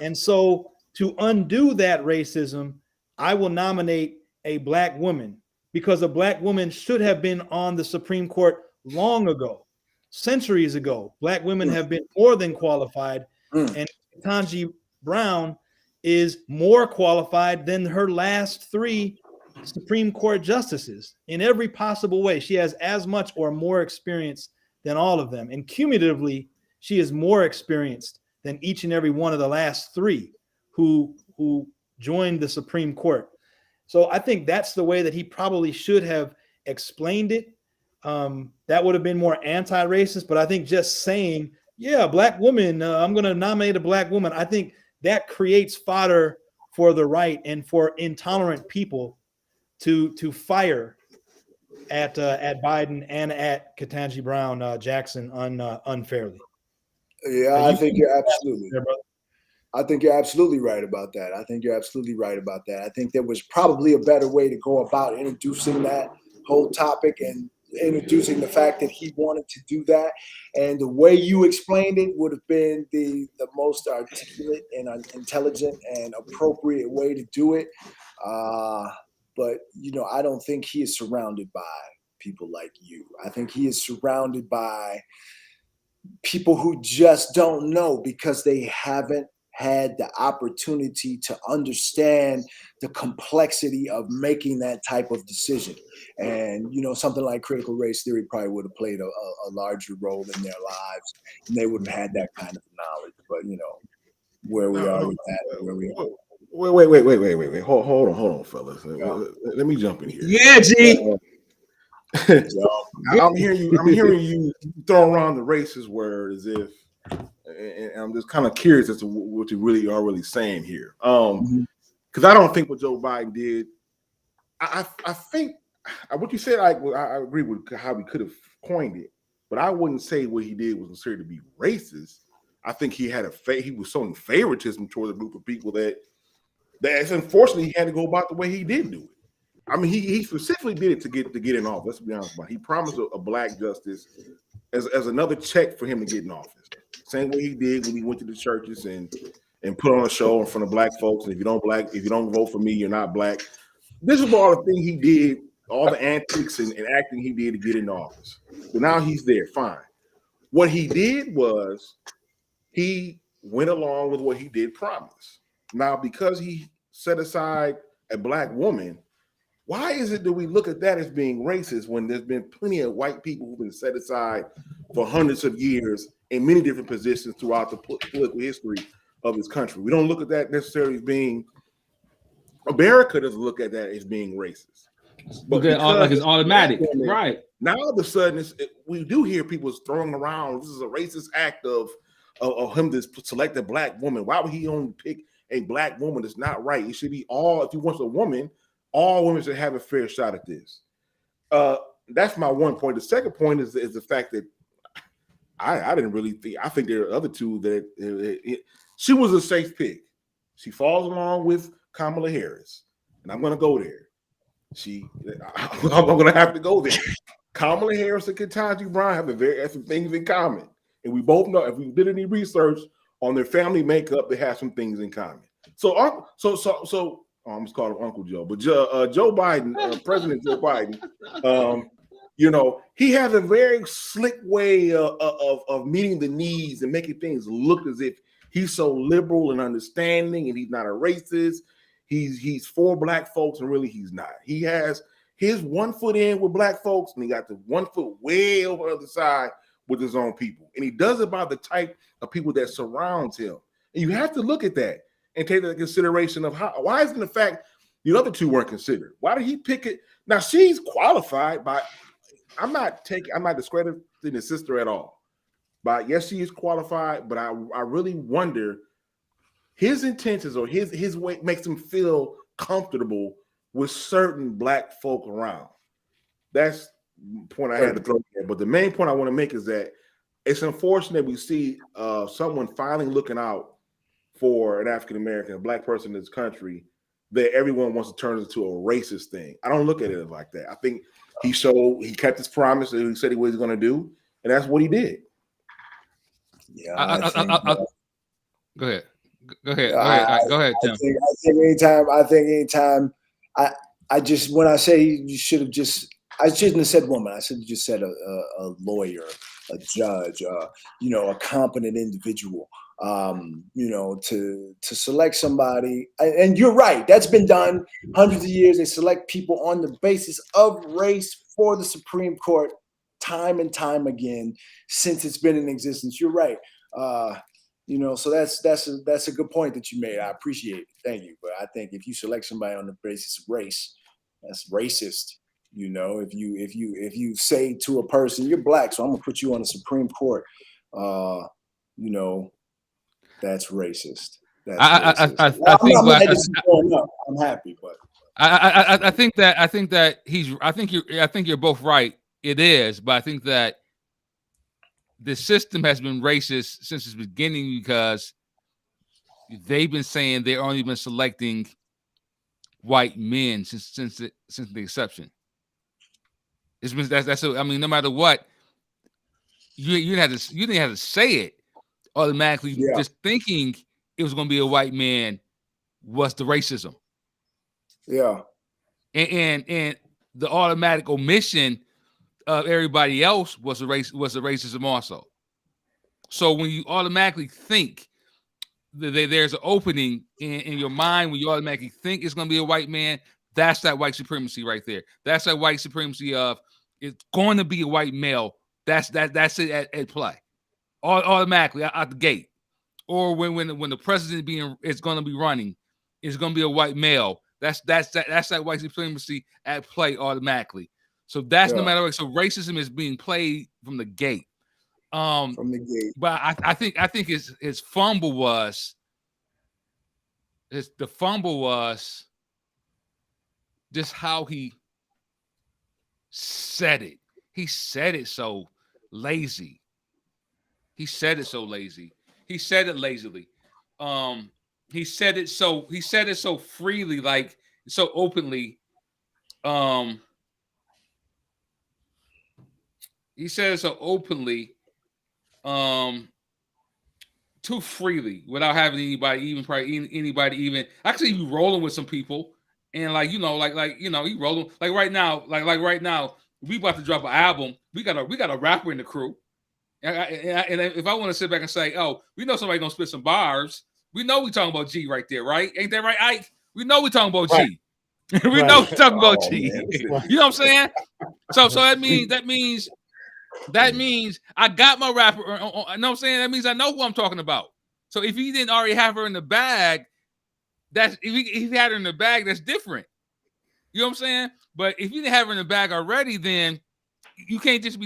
And so to undo that racism, I will nominate a Black woman because a black woman should have been on the Supreme Court long ago, centuries ago. Black women have been more than qualified, and Ketanji Brown is more qualified than her last 3 Supreme Court justices in every possible way. She has as much or more experience than all of them, and cumulatively, she is more experienced than each and every one of the last 3 who joined the Supreme Court. So I think that's the way that he probably should have explained it. That would have been more anti-racist, but I think just saying, yeah, black woman, I'm going to nominate a black woman, I think that creates fodder for the right and for intolerant people to fire at Biden and at Ketanji Brown Jackson unfairly. Yeah, I think you're absolutely. I think you're absolutely right about that. I think there was probably a better way to go about introducing that whole topic and introducing the fact that he wanted to do that. And the way you explained it would have been the most articulate and intelligent and appropriate way to do it. But, I don't think he is surrounded by people like you. I think he is surrounded by people who just don't know because they haven't had the opportunity to understand the complexity of making that type of decision. And, something like critical race theory probably would have played a larger role in their lives, and they wouldn't have had that kind of knowledge. But, where we are with that, where we are. Wait. Hold on, fellas. Let me jump in here. Yeah, G. I'm hearing you throw around the racist word as if, and I'm just kind of curious as to what you really are saying here. Because I don't think what Joe Biden did. I think what you said. I agree with how we could have coined it, but I wouldn't say what he did was considered to be racist. I think he had he was showing favoritism toward a group of people that unfortunately he had to go about the way he did do it. I mean, he specifically did it to get in office. Let's be honest about it. He promised a black justice as another check for him to get in office. Same way he did when he went to the churches and put on a show in front of black folks. And if you don't vote for me, you're not black. This is all the thing he did, all the antics and acting he did to get into office. So now he's there, fine. What he did was he went along with what he did promise. Now, because he set aside a black woman, why is it that we look at that as being racist when there's been plenty of white people who've been set aside for hundreds of years in many different positions throughout the political history of this country? We don't look at that necessarily as being, America doesn't look at that as being racist. But like it's automatic, right? Now all of a sudden, we do hear people throwing around, this is a racist act of him to select a black woman. Why would he only pick a black woman? That's not right. It should be if he wants a woman, all women should have a fair shot at this. That's my one point. The second point is the fact that I didn't really think. I think there are other two that she was a safe pick. She falls along with Kamala Harris, and I'm going to go there. I'm going to have to go there. Kamala Harris and Ketanji Brown have some things in common, and we both know if we did any research on their family makeup, they have some things in common. So I almost called him Uncle Joe, but Joe Biden, President Joe Biden, he has a very slick way of meeting the needs and making things look as if he's so liberal and understanding, and he's not a racist. He's for black folks, and really he's not. He has his 1 foot in with black folks, and he got the 1 foot way over the other side with his own people. And he does it by the type of people that surrounds him. And you have to look at that and take into consideration of why isn't the fact the other two weren't considered? Why did he pick it? Now she's qualified by. I'm not discrediting his sister at all. But yes, she is qualified. But I really wonder his intentions or his way makes him feel comfortable with certain black folk around. That's the point I had to throw there. But the main point I want to make is that it's unfortunate we see someone finally looking out for an African American, a black person in this country, that everyone wants to turn it into a racist thing. I don't look at it like that. I think he kept his promise that he said he was going to do, and that's what he did. Yeah. Go ahead. Go ahead, Tim. I think anytime I just, when I say you should have just, I shouldn't have said woman. I should have just said a lawyer, a judge, a competent individual. To select somebody, and you're right. That's been done hundreds of years. They select people on the basis of race for the Supreme Court, time and time again since it's been in existence. You're right. So that's a good point that you made. I appreciate it. Thank you. But I think if you select somebody on the basis of race, that's racist. If you say to a person, you're black, so I'm gonna put you on the Supreme Court, that's racist. That's racist. I'm happy, but I think you're both right. It is, but I think that the system has been racist since its beginning because they've been saying they've only been selecting white men since the inception. It's been no matter what, you didn't have to say it automatically. Yeah. Just thinking it was going to be a white man was the racism. Yeah, and the automatic omission of everybody else was the racism also. So when you automatically think that there's an opening in your mind, when you automatically think it's going to be a white man, that's that white supremacy right there. That's that white supremacy of it's going to be a white male. That's it at play, automatically out the gate. Or when the president is going to be running, it's going to be a white male. That's that white supremacy at play automatically. So that's no matter what. So racism is being played from the gate. But I think his fumble was just how he said it. He said it so lazy. He said it lazily. He said it so freely, like so openly. He said it so openly, too freely, without having anybody even actually you rolling with some people, and you rolling right now. We about to drop an album. We got a rapper in the crew, and if I want to sit back and say, oh, we know somebody gonna spit some bars. We know we talking about G right there, right? Ain't that right, Ike? We know we talking about G. We know we talking about G. Man. You know what I'm saying? So that means I got my rapper. You know what I'm saying? That means I know who I'm talking about. So if he didn't already have her in the bag, if he had her in the bag, that's different. You know what I'm saying? But if you didn't have her in the bag already, then you can't just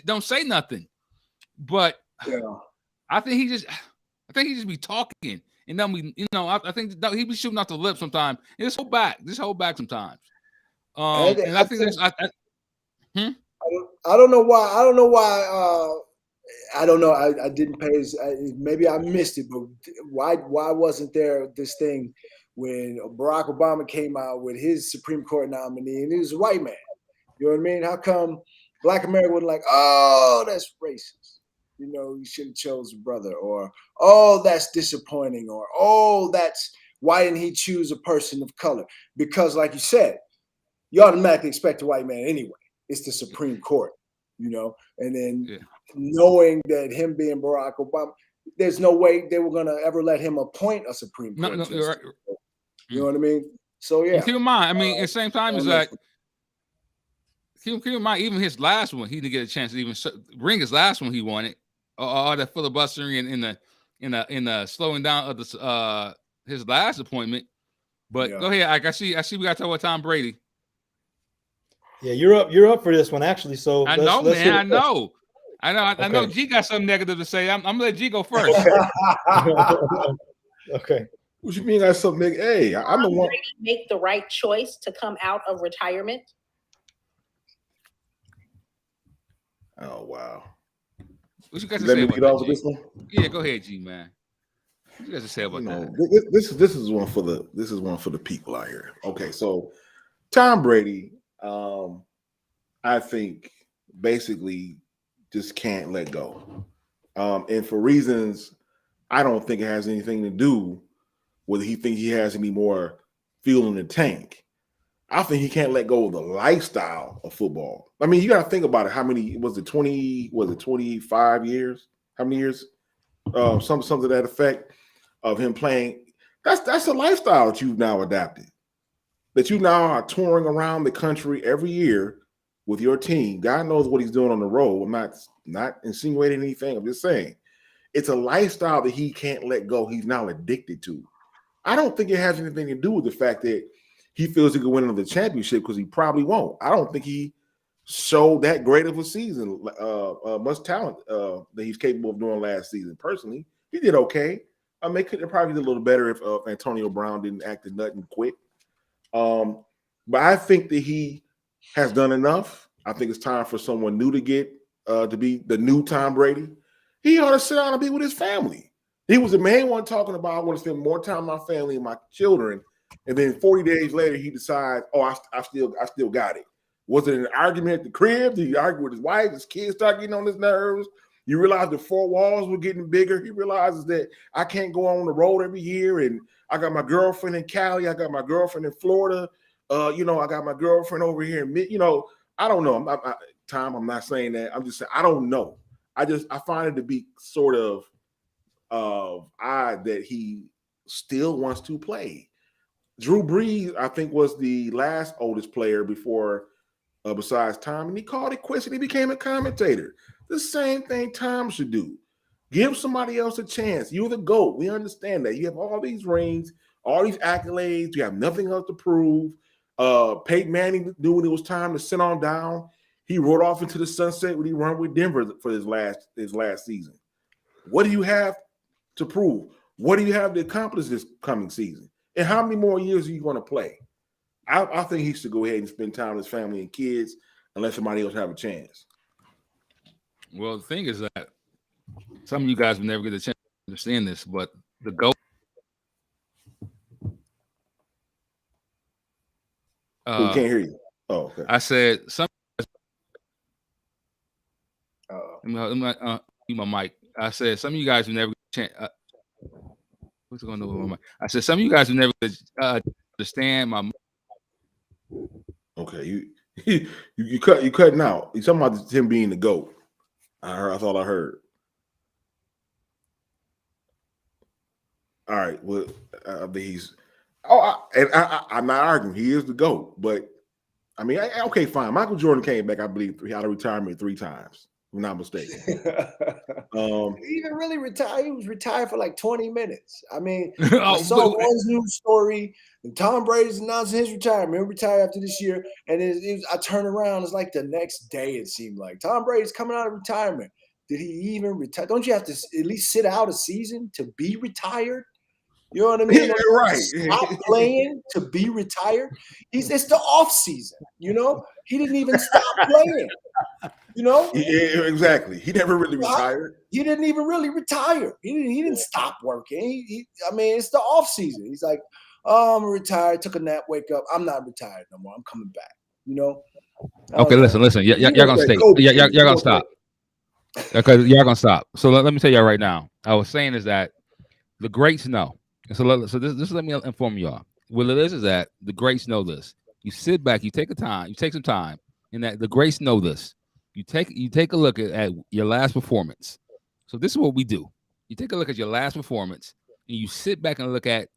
don't say nothing. But I think he just be talking, and then I think he be shooting off the lip sometimes. And just hold back sometimes. And I think that's I don't know why. I don't know. I didn't pay. Maybe I missed it, but why wasn't there this thing when Barack Obama came out with his Supreme Court nominee and he was a white man? You know what I mean? How come Black America wasn't like, oh, that's racist? You should have chose a brother, or oh, that's disappointing, or oh, why didn't he choose a person of color? Because, like you said, you automatically expect a white man anyway. It's the Supreme Court, and then knowing that him being Barack Obama, there's no way they were going to ever let him appoint a Supreme Court. No, you're right. You know what I mean? So, yeah. And keep in mind, at the same time, it's like, keep in mind, even his last one, he didn't get a chance to even bring his last one he wanted. All that filibustering in the slowing down of his last appointment. But go ahead, Ike. I see we got to talk about Tom Brady. Yeah, you're up for this one, actually. So I know. I know G got something negative to say. I'm gonna let G go first. Okay. What you mean that's something? Hey, I'm the one. Make the right choice to come out of retirement. Oh wow. What you guys Let say me about get that, off of this one. Yeah, go ahead, G man. What you guys say about that? This is one for the people out here. Okay, so Tom Brady, I think basically just can't let go, and for reasons I don't think it has anything to do whether he thinks he has any more fuel in the tank. I think he can't let go of the lifestyle of football. I mean, you got to think about it. How many was it? 25 years? How many years? Something to that effect of him playing. That's a lifestyle that you've now adapted. That you now are touring around the country every year with your team. God knows what he's doing on the road. I'm not insinuating anything. I'm just saying it's a lifestyle that he can't let go. He's now addicted to. I don't think it has anything to do with the fact that he feels he could win another championship, because he probably won't. I don't think he showed that great of a season, much talent that he's capable of doing last season. Personally, he did okay. I mean, could probably did a little better if Antonio Brown didn't act a nut and quit. But I think that he has done enough. I think it's time for someone new to get to be the new Tom Brady. He ought to sit down and be with his family. He was the main one talking about, I want to spend more time with my family and my children. And then 40 days later, he decides, oh, I still got it. Was it an argument at the crib? Did he argue with his wife? His kids start getting on his nerves? You realize the four walls were getting bigger. He realizes that I can't go on the road every year, and I got my girlfriend in Cali. I got my girlfriend in Florida. I got my girlfriend over here in I don't know. Tom, I'm not saying that. I'm just saying I don't know. I find it to be sort of odd that he still wants to play. Drew Brees, I think, was the last oldest player before besides Tom, and he called it quits and he became a commentator. The same thing Tom should do. Give somebody else a chance. You're the GOAT. We understand that. You have all these rings, all these accolades. You have nothing else to prove. Peyton Manning knew when it was time to sit on down. He rode off into the sunset when he ran with Denver for his last season. What do you have to prove? What do you have to accomplish this coming season? And how many more years are you going to play? I think he should go ahead and spend time with his family and kids and let somebody else have a chance. Well, the thing is that some of you guys will never get a chance to understand this, but the GOAT. We can't hear you. Oh, okay. I said some. My mic. I said some of you guys will never get a chance. What's going on with my mic? I said some of you guys will never understand my. Okay, you cutting out. You're talking about him being the GOAT. I thought I heard. All right. Well, I think he's. I'm not arguing. He is the GOAT, but I mean, okay, fine. Michael Jordan came back, I believe, out of retirement 3 times, if I'm not mistaken. He even really retired. He was retired for like 20 minutes. I mean, Oh, I saw one news story, and Tom Brady's announcing his retirement. He'll retire after this year, and I turn around. It's like the next day. It seemed like Tom Brady's coming out of retirement. Did he even retire? Don't you have to at least sit out a season to be retired? You know what I mean? You're right. Stop playing to be retired. It's the off season. He didn't even stop playing. Yeah, exactly. He never really retired. He didn't even really retire. He didn't stop working. It's the off season. He's like, oh, I'm retired. Took a nap. Wake up. I'm not retired no more. I'm coming back. Okay, listen. Y'all gonna stay. Y'all gonna stop. Because y'all gonna stop. So let me tell y'all right now. I was saying is that the greats know. So this let me inform y'all. What it is that the greats know this. You sit back, you take some time, and that the greats know this. You take a look at your last performance. So this is what we do. You take a look at your last performance, and you sit back and look at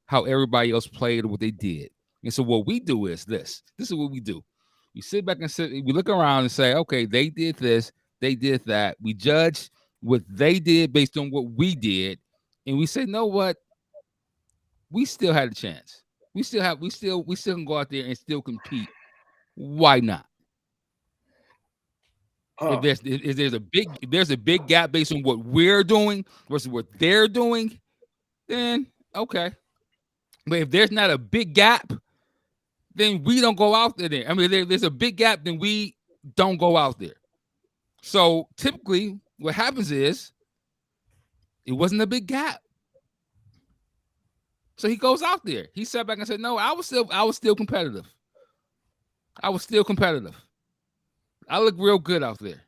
how everybody else played or what they did. And so what we do is this. This is what we do. We sit back and we look around and say, okay, they did this, they did that. We judge what they did based on what we did, and we say, know what? We still had a chance. We still can go out there and still compete. Why not? If there's a big gap based on what we're doing versus what they're doing, then okay. But if there's not a big gap, then we don't go out there. I mean, there's a big gap, then we don't go out there. So typically, what happens is it wasn't a big gap. So he goes out there. He sat back and said, "No, I was still competitive. I was still competitive. I look real good out there."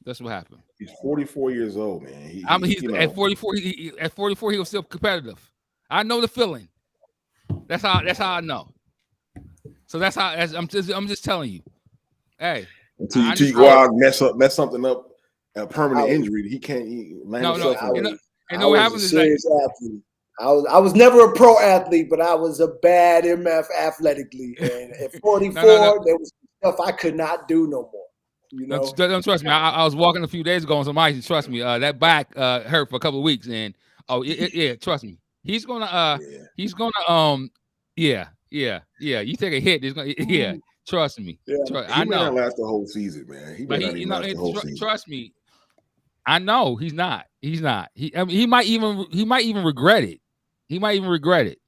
That's what happened. He's 44 years old, man. At 44. At 44, he was still competitive. I know the feeling. That's how I know. So that's how I'm just telling you. Hey, Until you go out and mess something up, a permanent I was- injury, he can't land No, himself. you know, I what was happens a is like, serious athlete. I was never a pro athlete, but I was a bad MF athletically. And at 44, there was stuff I could not do no more. You know, don't trust me. I was walking a few days ago on some ice. Trust me, that back hurt for a couple of weeks, and yeah, trust me. He's gonna yeah. You take a hit, it's gonna yeah. Trust me. Yeah. He may not last the whole season, man. He may not even last the whole season. Trust me. I know he's not. He's not. He might even regret it. He might even regret it.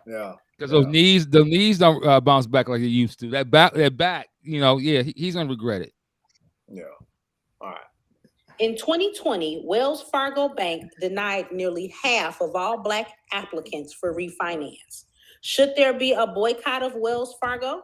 Yeah. Because those knees don't bounce back like they used to. That back, he's gonna regret it. Yeah. All right. In 2020, Wells Fargo Bank denied nearly half of all Black applicants for refinance. Should there be a boycott of Wells Fargo?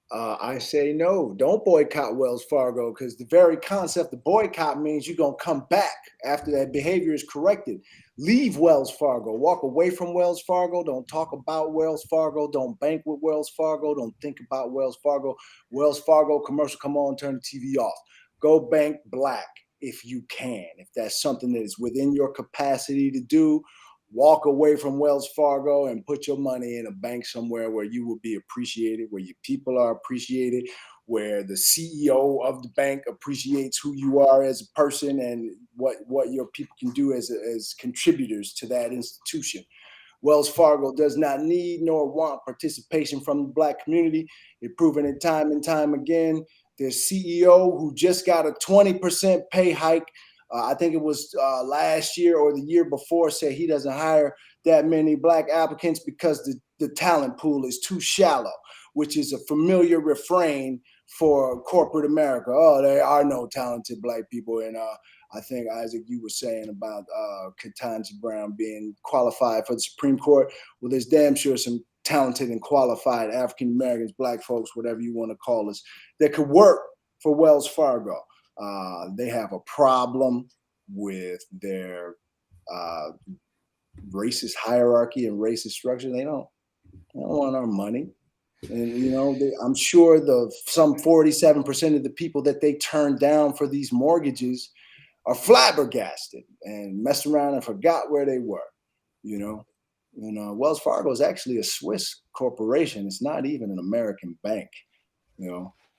I say no. Don't boycott Wells Fargo, because the very concept of boycott means you're going to come back after that behavior is corrected. Leave Wells Fargo. Walk away from Wells Fargo. Don't talk about Wells Fargo. Don't bank with Wells Fargo. Don't think about Wells Fargo. Wells Fargo commercial, come on, turn the TV off. Go bank Black if you can. If that's something that is within your capacity to do, walk away from Wells Fargo and put your money in a bank somewhere where you will be appreciated, where your people are appreciated, where the CEO of the bank appreciates who you are as a person and what your people can do as contributors to that institution. Wells Fargo does not need nor want participation from the Black community. They've proven it time and time again. Their CEO, who just got a 20% pay hike, I think it was last year or the year before, said he doesn't hire that many Black applicants because the talent pool is too shallow, which is a familiar refrain for corporate America. Oh, there are no talented Black people. And I think, Isaac, you were saying about Ketanji Brown being qualified for the Supreme Court. Well, there's damn sure some talented and qualified African Americans, Black folks, whatever you want to call us, that could work for Wells Fargo. They have a problem with their racist hierarchy and racist structure. They don't want our money. And, I'm sure some 47% of the people that they turned down for these mortgages are flabbergasted and messed around and forgot where they were, Wells Fargo is actually a Swiss corporation. It's not even an American bank,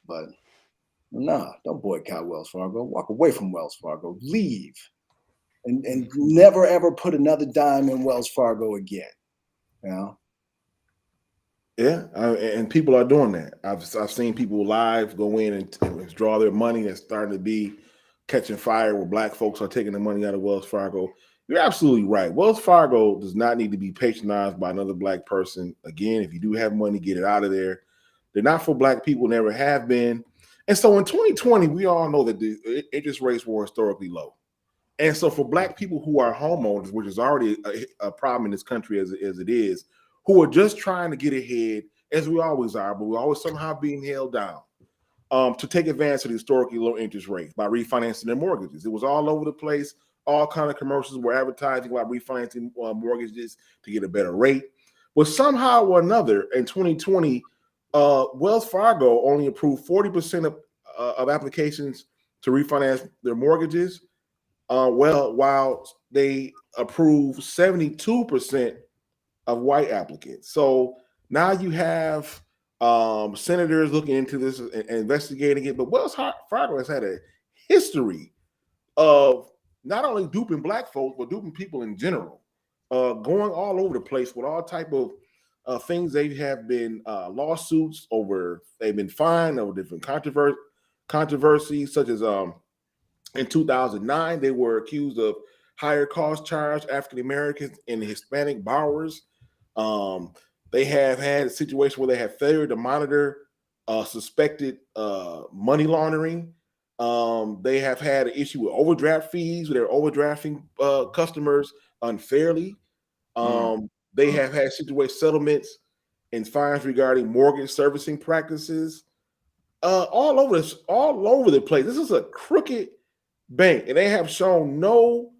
but nah, don't boycott Wells Fargo. Walk away from Wells Fargo. Leave. And never, ever put another dime in Wells Fargo again. Yeah, and people are doing that. I've seen people live go in and withdraw their money. That's starting to be catching fire where Black folks are taking the money out of Wells Fargo. You're absolutely right. Wells Fargo does not need to be patronized by another Black person. Again, if you do have money, get it out of there. They're not for Black people, never have been. And so in 2020, we all know that the interest rates were historically low. And so for Black people who are homeowners, which is already a problem in this country as it is, who are just trying to get ahead, as we always are, but we're always somehow being held down, to take advantage of the historically low interest rates by refinancing their mortgages. It was all over the place. All kind of commercials were advertising about refinancing mortgages to get a better rate. But somehow or another, in 2020, Wells Fargo only approved 40% of applications to refinance their mortgages, while they approved 72% of white applicants. So now you have senators looking into this and investigating it. But Wells Fargo has had a history of not only duping Black folks, but duping people in general, going all over the place with all type of things. They have been lawsuits over, they've been fined over different controversies, such as in 2009, they were accused of higher cost charge African Americans and Hispanic borrowers. They have had a situation where they have failed to monitor suspected money laundering. They have had an issue with overdraft fees, where they're overdrafting customers unfairly. They have had settlements and fines regarding mortgage servicing practices. All over the place. This is a crooked bank, and they have shown no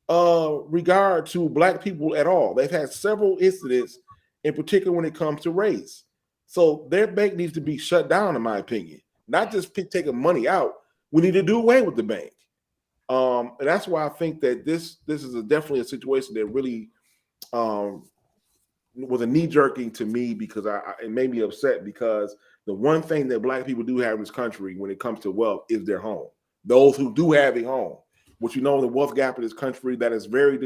regard to black people at all. They've had several incidents, in particular when it comes to race. So their bank needs to be shut down, in my opinion. Not just taking money out. We need to do away with the bank. And that's why I think that this is definitely a situation that really was a knee-jerking to me, because it made me upset, because the one thing that black people do have in this country when it comes to wealth is their home. Those who do have a home, which you know, the wealth gap in this country that is very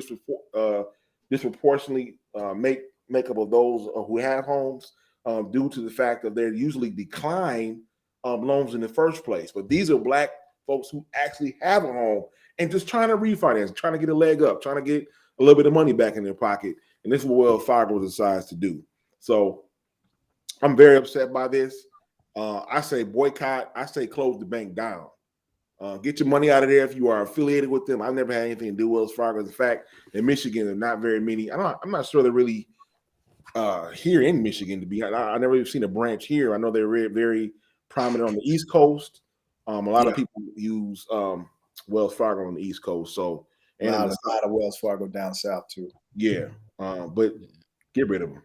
disproportionately make up of those who have homes, due to the fact that they're usually decline loans in the first place. But these are black folks who actually have a home and just trying to refinance, trying to get a leg up, trying to get a little bit of money back in their pocket. And this is what Wells Fargo decides to do. So I'm very upset by this. I say boycott. I say close the bank down. Get your money out of there if you are affiliated with them. I've never had anything to do with Wells Fargo. In fact, in Michigan, there are not very many. I'm not sure they're really here in Michigan, to be honest. I've never even seen a branch here. I know they're very prominent on the East Coast. A lot of people use Wells Fargo on the East Coast. So, and a lot of Wells Fargo down south too. Yeah, but get rid of them.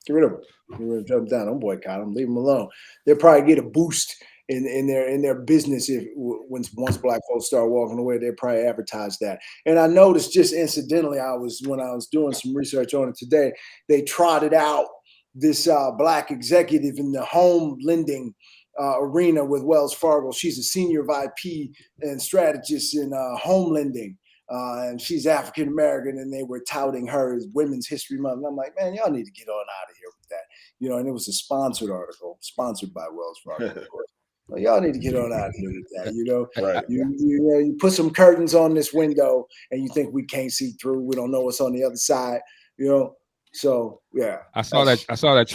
Get rid of them. Get rid of them down. Don't boycott them. Leave them alone. They'll probably get a boost in their business once black folks start walking away. They'll probably advertise that. And I noticed, just incidentally, when I was doing some research on it today, they trotted out this black executive in the home lending arena with Wells Fargo. She's a senior VP and strategist in home lending. And she's African American, and they were touting her as Women's History Month. And I'm like, man, y'all need to get on out of here with that, And it was a sponsored article, sponsored by Wells Fargo, of course. Well, y'all need to get on out of here with that, Right. You put some curtains on this window, and you think we can't see through. We don't know what's on the other side, So yeah, I saw that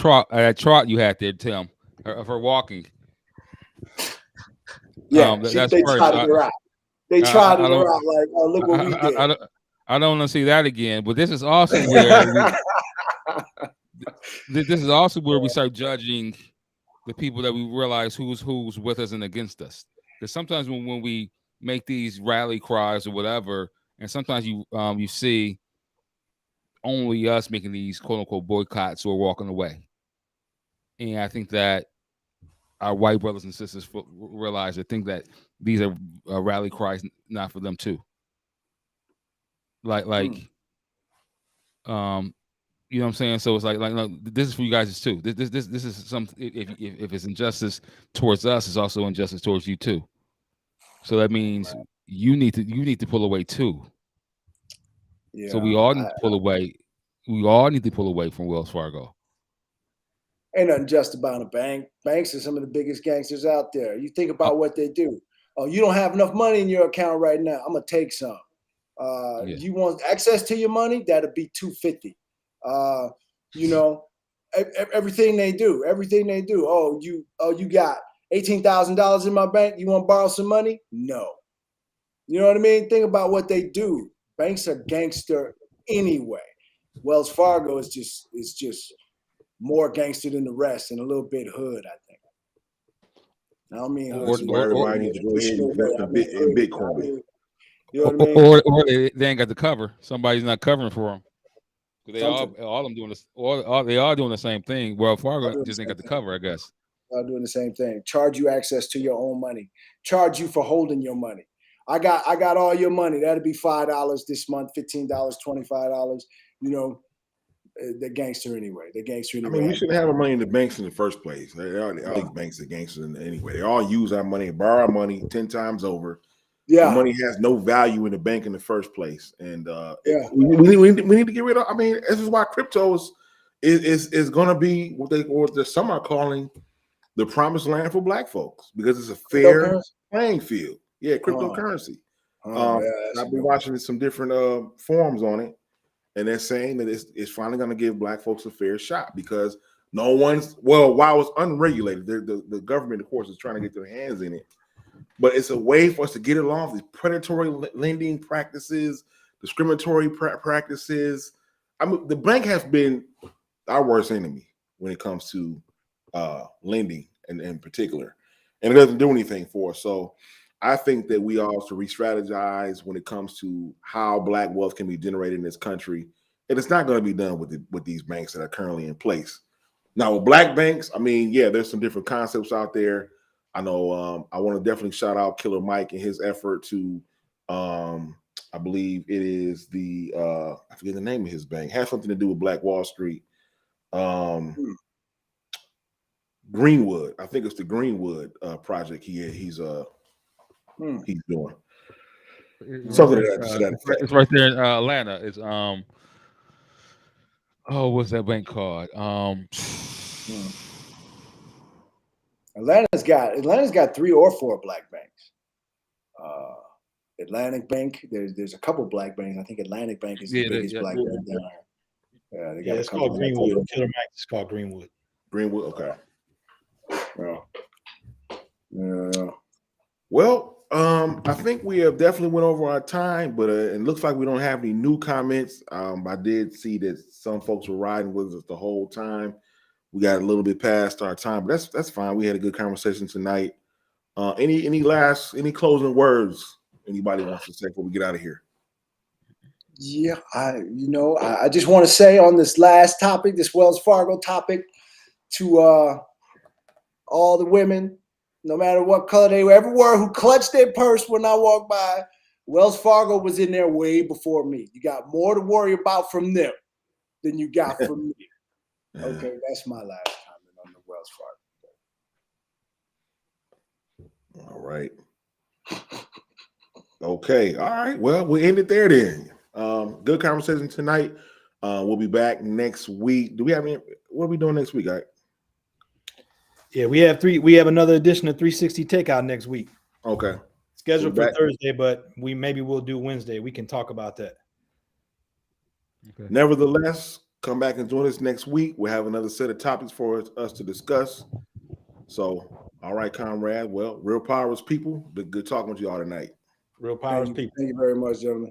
trot you had there, Tim, of her walking. Yeah, that's they first. tried her out. They tried her out like, oh, look what we did. I don't want to see that again. But this is also where this is also where we start judging the people that we realize who's with us and against us. Because sometimes when we make these rally cries or whatever, and sometimes you see only us making these quote unquote boycotts or walking away. And I think that our white brothers and sisters realize that think that these are rally cries not for them too. Like you know what I'm saying? So it's like this is for you guys too. This is something. If it's injustice towards us, it's also injustice towards you too. So that means you need to pull away too. Yeah, so we all need to pull away. We all need to pull away from Wells Fargo. Ain't nothing just about a bank. Banks are some of the biggest gangsters out there. You think about what they do. Oh, you don't have enough money in your account right now. I'm gonna take some. You want access to your money? That'll be $250. Everything they do. Oh, you got $18,000 in my bank. You want to borrow some money? No. You know what I mean? Think about what they do. Banks are gangster anyway. Wells Fargo is just more gangster than the rest and a little bit hood, I think. I don't mean everybody needs to go ahead and invest in Bitcoin. You know what I mean? Or they ain't got the cover. Somebody's not covering for them. They all them doing this. They are doing the same thing. Wells Fargo just ain't got the cover, I guess. All doing the same thing. Charge you access to your own money. Charge you for holding your money. I got all your money. That'll be $5 this month, $15, $25. They're gangster anyway. I mean, we shouldn't have our money in the banks in the first place. All banks are gangsters anyway. They all use our money, borrow our money 10 times over. Yeah, the money has no value in the bank in the first place, and we need to get rid of. I mean, this is why crypto is going to be what some are calling the promised land for Black folks, because it's a fair playing field. Yeah, cryptocurrency. I've been watching some different forums on it, and they're saying that it's finally going to give Black folks a fair shot, because while it's unregulated, the government, of course, is trying to get their hands in it. But it's a way for us to get along with these predatory lending practices, discriminatory practices. I mean, the bank has been our worst enemy when it comes to lending in particular, and it doesn't do anything for us. So I think that we all should re-strategize when it comes to how black wealth can be generated in this country, and it's not going to be done with these banks that are currently in place. Now, with black banks, I mean, yeah, there's some different concepts out there. I know. I want to definitely shout out Killer Mike and his effort to, I believe it is the I forget the name of his bank. Has something to do with Black Wall Street. Greenwood. I think it's the Greenwood project he's doing. Something to that effect. It's right there in Atlanta. It's what's that bank called? Atlanta's got 3 or 4 black banks. Atlantic Bank. There's a couple black banks. I think Atlantic Bank is the biggest black bank down here. Yeah, they got it's called Greenwood. Killer Mike is called Greenwood. Greenwood. Okay. Yeah. Well, I think we have definitely went over our time, but it looks like we don't have any new comments. I did see that some folks were riding with us the whole time. We got a little bit past our time, but that's fine. We had a good conversation tonight. Any closing words anybody wants to say before we get out of here? Yeah, I just want to say on this last topic, this Wells Fargo topic, to all the women, no matter what color they ever were, who clutched their purse when I walked by, Wells Fargo was in there way before me. You got more to worry about from them than you got from me. Okay, that's my last comment on the Wells Fargo. All right. Okay. All right. Well, we'll end it there then. Good conversation tonight. We'll be back next week. Do we have any? What are we doing next week? All right. Yeah, we have another edition of 360 Takeout next week. Okay. Scheduled for Thursday, but we'll do Wednesday. We can talk about that. Okay. Nevertheless, come back and join us next week. We'll have another set of topics for us to discuss. So, all right, comrade. Well, real powers people. Been good talking with you all tonight. Real powers people. Thank you very much, gentlemen.